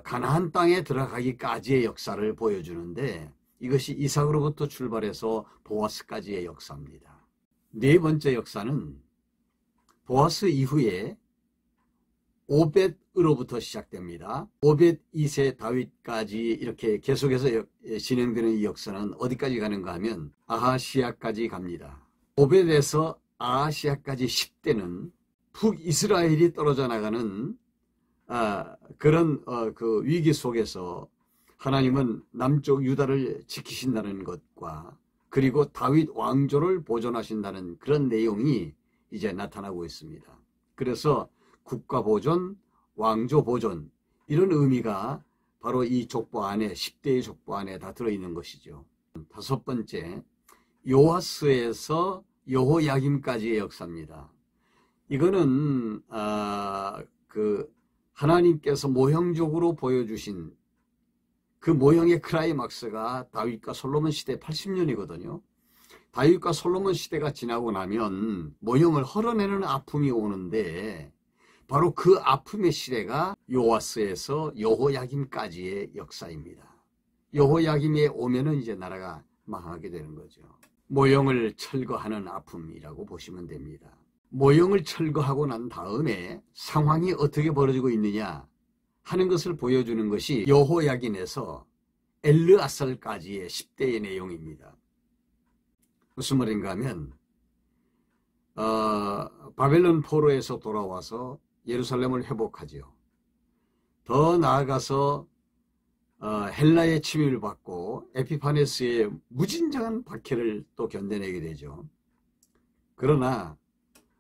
가나안 땅에 들어가기까지의 역사를 보여주는데 이것이 이삭으로부터 출발해서 보아스까지의 역사입니다. 네 번째 역사는 보아스 이후에 오벳으로부터 시작됩니다. 오벳 2세 다윗까지 이렇게 계속해서 진행되는 이 역사는 어디까지 가는가 하면 아하시아까지 갑니다. 오벳에서 아하시아까지 10대는 북이스라엘이 떨어져 나가는 그런 그 위기 속에서 하나님은 남쪽 유다를 지키신다는 것과 그리고 다윗 왕조를 보존하신다는 그런 내용이 이제 나타나고 있습니다. 그래서 국가 보존, 왕조 보존 이런 의미가 바로 이 족보 안에 10대의 족보 안에 다 들어있는 것이죠. 다섯 번째, 요아스에서 여호야김까지의 역사입니다. 이거는 그 하나님께서 모형적으로 보여주신 그 모형의 클라이막스가 다윗과 솔로몬 시대 80년이거든요. 다윗과 솔로몬 시대가 지나고 나면 모형을 헐어내는 아픔이 오는데 바로 그 아픔의 시대가 요아스에서 여호야김까지의 역사입니다. 여호야김에 오면은 이제 나라가 망하게 되는 거죠. 모형을 철거하는 아픔이라고 보시면 됩니다. 모형을 철거하고 난 다음에 상황이 어떻게 벌어지고 있느냐 하는 것을 보여주는 것이 여호야긴에서 엘르아살까지의 10대의 내용입니다. 무슨 말인가 하면 바벨론 포로에서 돌아와서 예루살렘을 회복하지요. 더 나아가서 헬라의 침입을 받고 에피파네스의 무진장한 박해를 또 견뎌내게 되죠. 그러나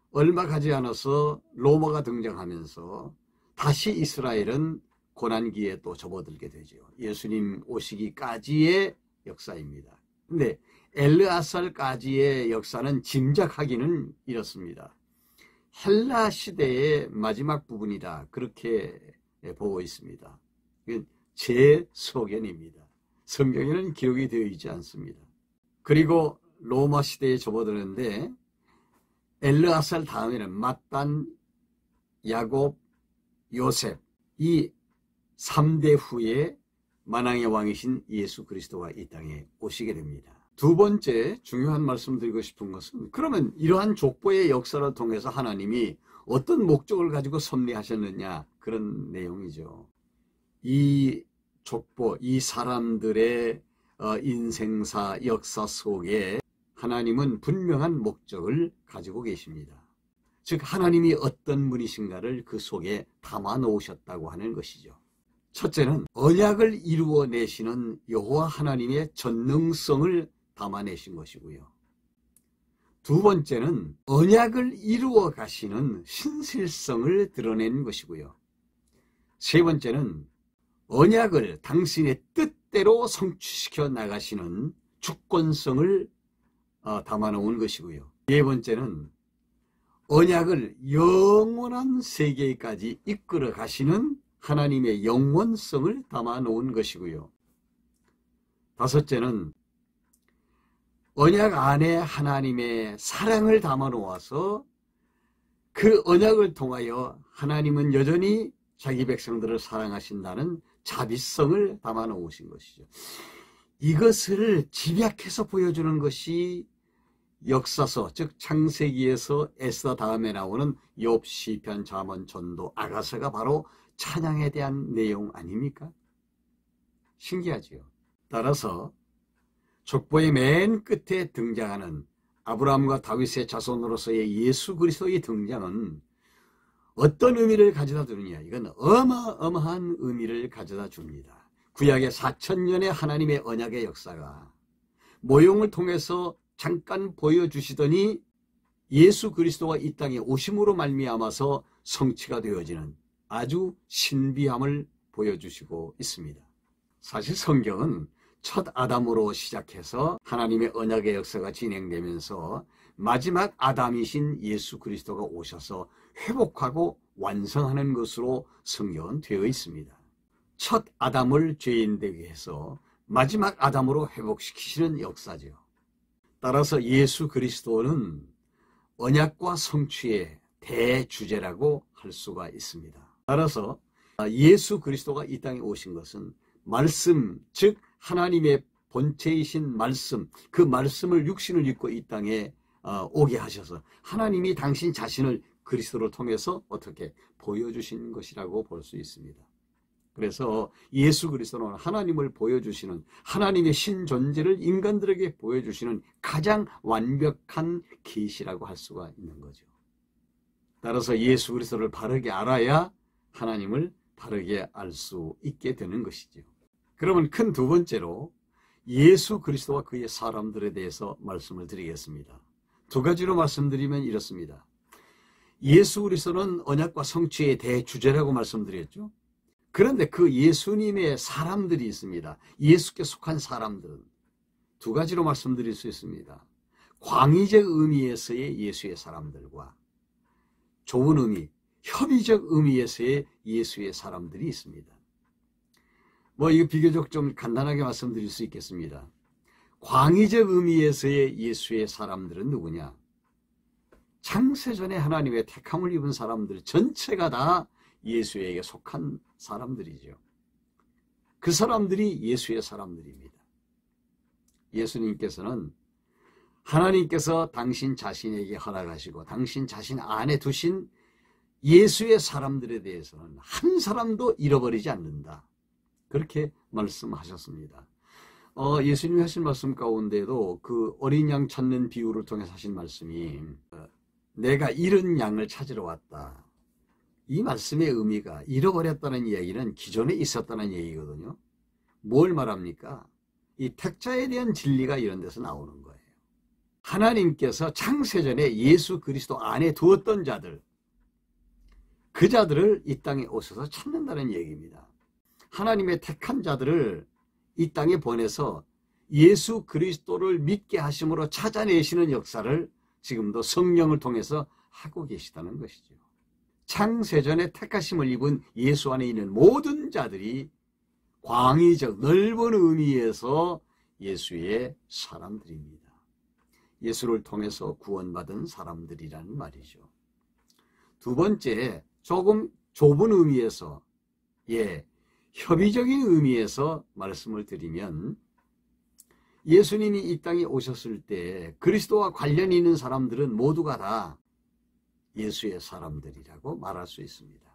얼마 가지 않아서 로마가 등장하면서 다시 이스라엘은 고난기에 또 접어들게 되죠. 예수님 오시기까지의 역사입니다. 근데 엘르아살까지의 역사는 짐작하기는 이렇습니다. 헬라 시대의 마지막 부분이다. 그렇게 보고 있습니다. 이건 제 소견입니다. 성경에는 기록이 되어 있지 않습니다. 그리고 로마 시대에 접어드는데 엘르아살 다음에는 mat단, 야곱, 요셉 이 3대 후에 만왕의 왕이신 예수 그리스도가 이 땅에 오시게 됩니다. 두 번째 중요한 말씀 드리고 싶은 것은 그러면 이러한 족보의 역사를 통해서 하나님이 어떤 목적을 가지고 섭리하셨느냐 그런 내용이죠. 이 족보, 이 사람들의 인생사, 역사 속에 하나님은 분명한 목적을 가지고 계십니다. 즉 하나님이 어떤 분이신가를 그 속에 담아 놓으셨다고 하는 것이죠. 첫째는 언약을 이루어내시는 여호와 하나님의 전능성을 담아내신 것이고요. 두 번째는 언약을 이루어 가시는 신실성을 드러낸 것이고요. 세 번째는 언약을 당신의 뜻대로 성취시켜 나가시는 주권성을 담아놓은 것이고요. 네 번째는 언약을 영원한 세계까지 이끌어 가시는 하나님의 영원성을 담아놓은 것이고요. 다섯째는 언약 안에 하나님의 사랑을 담아놓아서 그 언약을 통하여 하나님은 여전히 자기 백성들을 사랑하신다는 자비성을 담아놓으신 것이죠. 이것을 집약해서 보여주는 것이 역사서, 즉 창세기에서 에스더 다음에 나오는 욥, 시편, 잠언, 전도, 아가서가 바로 찬양에 대한 내용 아닙니까? 신기하지요. 따라서 족보의 맨 끝에 등장하는 아브라함과 다윗의 자손으로서의 예수 그리스도의 등장은 어떤 의미를 가져다 주느냐? 이건 어마어마한 의미를 가져다 줍니다. 구약의 4000년의 하나님의 언약의 역사가 모형을 통해서 잠깐 보여주시더니 예수 그리스도가 이 땅에 오심으로 말미암아서 성취가 되어지는 아주 신비함을 보여주시고 있습니다. 사실 성경은 첫 아담으로 시작해서 하나님의 언약의 역사가 진행되면서 마지막 아담이신 예수 그리스도가 오셔서 회복하고 완성하는 것으로 성경은 되어 있습니다. 첫 아담을 죄인 되게 해서 마지막 아담으로 회복시키시는 역사죠. 따라서 예수 그리스도는 언약과 성취의 대주제라고 할 수가 있습니다. 따라서 예수 그리스도가 이 땅에 오신 것은 말씀, 즉 하나님의 본체이신 말씀, 그 말씀을 육신을 입고 이 땅에 오게 하셔서 하나님이 당신 자신을 그리스도를 통해서 어떻게 보여주신 것이라고 볼 수 있습니다. 그래서 예수 그리스도는 하나님을 보여주시는 하나님의 신존재를 인간들에게 보여주시는 가장 완벽한 계시라고 할 수가 있는 거죠. 따라서 예수 그리스도를 바르게 알아야 하나님을 바르게 알 수 있게 되는 것이죠. 그러면 큰 두 번째로 예수 그리스도와 그의 사람들에 대해서 말씀을 드리겠습니다. 두 가지로 말씀드리면 이렇습니다. 예수 그리스도는 언약과 성취의 대주제라고 말씀드렸죠. 그런데 그 예수님의 사람들이 있습니다. 예수께 속한 사람들은 두 가지로 말씀드릴 수 있습니다. 광의적 의미에서의 예수의 사람들과 좁은 의미, 협의적 의미에서의 예수의 사람들이 있습니다. 이거 비교적 좀 간단하게 말씀드릴 수 있겠습니다. 광의적 의미에서의 예수의 사람들은 누구냐? 창세전에 하나님의 택함을 입은 사람들 전체가 다 예수에게 속한 사람들이죠. 그 사람들이 예수의 사람들입니다. 예수님께서는 하나님께서 당신 자신에게 허락하시고 당신 자신 안에 두신 예수의 사람들에 대해서는 한 사람도 잃어버리지 않는다. 그렇게 말씀하셨습니다. 예수님이 하신 말씀 가운데도 그 어린 양 찾는 비유를 통해서 하신 말씀이 내가 잃은 양을 찾으러 왔다. 이 말씀의 의미가 잃어버렸다는 이야기는 기존에 있었다는 얘기거든요. 뭘 말합니까? 이 택자에 대한 진리가 이런 데서 나오는 거예요. 하나님께서 창세전에 예수 그리스도 안에 두었던 자들, 그 자들을 이 땅에 오셔서 찾는다는 얘기입니다. 하나님의 택한 자들을 이 땅에 보내서 예수 그리스도를 믿게 하심으로 찾아내시는 역사를 지금도 성령을 통해서 하고 계시다는 것이죠. 창세전에 택하심을 입은 예수 안에 있는 모든 자들이 광의적 넓은 의미에서 예수의 사람들입니다. 예수를 통해서 구원받은 사람들이라는 말이죠. 두 번째, 조금 좁은 의미에서, 협의적인 의미에서 말씀을 드리면, 예수님이 이 땅에 오셨을 때 그리스도와 관련이 있는 사람들은 모두가 다 예수의 사람들이라고 말할 수 있습니다.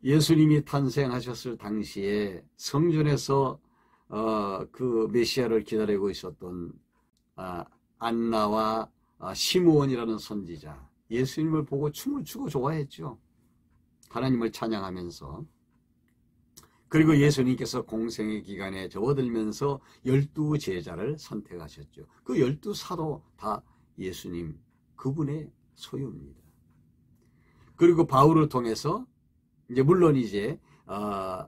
예수님이 탄생하셨을 당시에 성전에서 그 메시아를 기다리고 있었던 안나와 시므온이라는 선지자, 예수님을 보고 춤을 추고 좋아했죠. 하나님을 찬양하면서. 그리고 예수님께서 공생의 기간에 접어들면서 12 제자를 선택하셨죠. 그 12 사도 다 예수님 그분의 소유입니다. 그리고 바울을 통해서 물론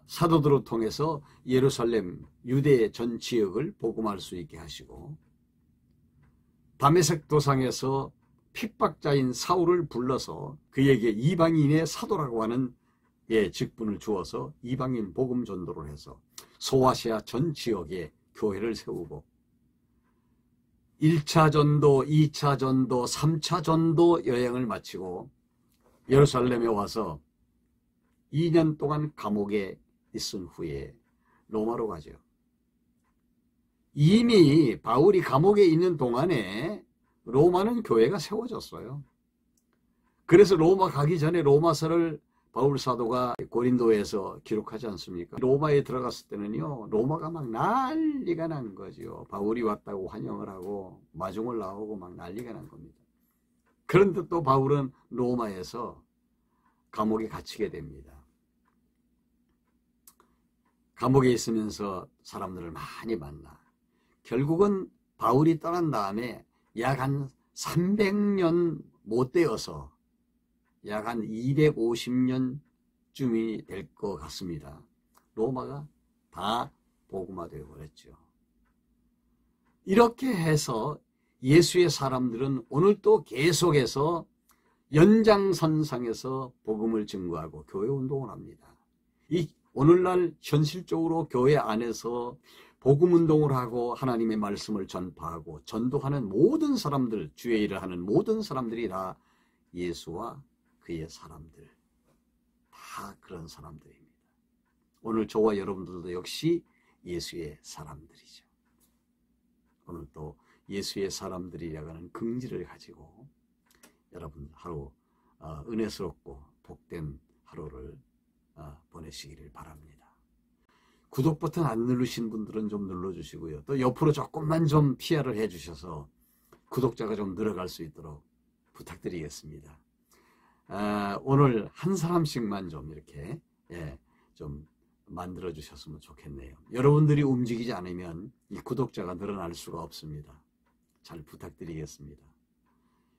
사도들을 통해서 예루살렘 유대 전 지역을 복음할 수 있게 하시고, 다메섹 도상에서 핍박자인 사울을 불러서 그에게 이방인의 사도라고 하는 직분을 주어서 이방인 복음 전도를 해서 소아시아 전 지역에 교회를 세우고, 1차 전도, 2차 전도, 3차 전도 여행을 마치고 예루살렘에 와서 2년 동안 감옥에 있은 후에 로마로 가죠. 이미 바울이 감옥에 있는 동안에 로마는 교회가 세워졌어요. 그래서 로마 가기 전에 로마서를 바울 사도가 고린도에서 기록하지 않습니까? 로마에 들어갔을 때는요, 로마가 막 난리가 난 거죠. 바울이 왔다고 환영을 하고 마중을 나오고 막 난리가 난 겁니다. 그런데 또 바울은 로마에서 감옥에 갇히게 됩니다. 감옥에 있으면서 사람들을 많이 만나. 결국은 바울이 떠난 다음에 약 한 300년 못 되어서 약 한 250년쯤이 될 것 같습니다. 로마가 다 복음화되어 버렸죠. 이렇게 해서 예수의 사람들은 오늘 또 계속해서 연장선상에서 복음을 증거하고 교회 운동을 합니다. 오늘날 현실적으로 교회 안에서 복음 운동을 하고 하나님의 말씀을 전파하고 전도하는 모든 사람들, 주의 일을 하는 모든 사람들이 다 예수와 그의 사람들, 다 그런 사람들입니다. 오늘 저와 여러분들도 역시 예수의 사람들이죠. 오늘 또 예수의 사람들이라고 하는 긍지를 가지고 여러분 하루 은혜스럽고 복된 하루를 보내시기를 바랍니다. 구독 버튼 안 누르신 분들은 좀 눌러주시고요. 또 옆으로 조금만 좀 PR을 해주셔서 구독자가 좀 늘어갈 수 있도록 부탁드리겠습니다. 오늘 한 사람씩만 좀 이렇게 좀 만들어 주셨으면 좋겠네요. 여러분들이 움직이지 않으면 이 구독자가 늘어날 수가 없습니다. 잘 부탁드리겠습니다.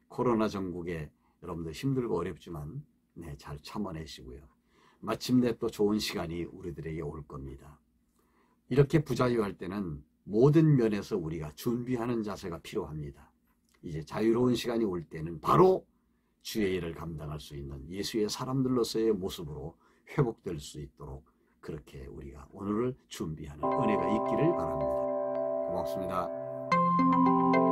코로나 전국에 여러분들 힘들고 어렵지만 잘 참아내시고요. 마침내 또 좋은 시간이 우리들에게 올 겁니다. 이렇게 부자유할 때는 모든 면에서 우리가 준비하는 자세가 필요합니다. 이제 자유로운 시간이 올 때는 바로 주의 일을 감당할 수 있는 예수의 사람들로서의 모습으로 회복될 수 있도록 그렇게 우리가 오늘을 준비하는 은혜가 있기를 바랍니다. 고맙습니다.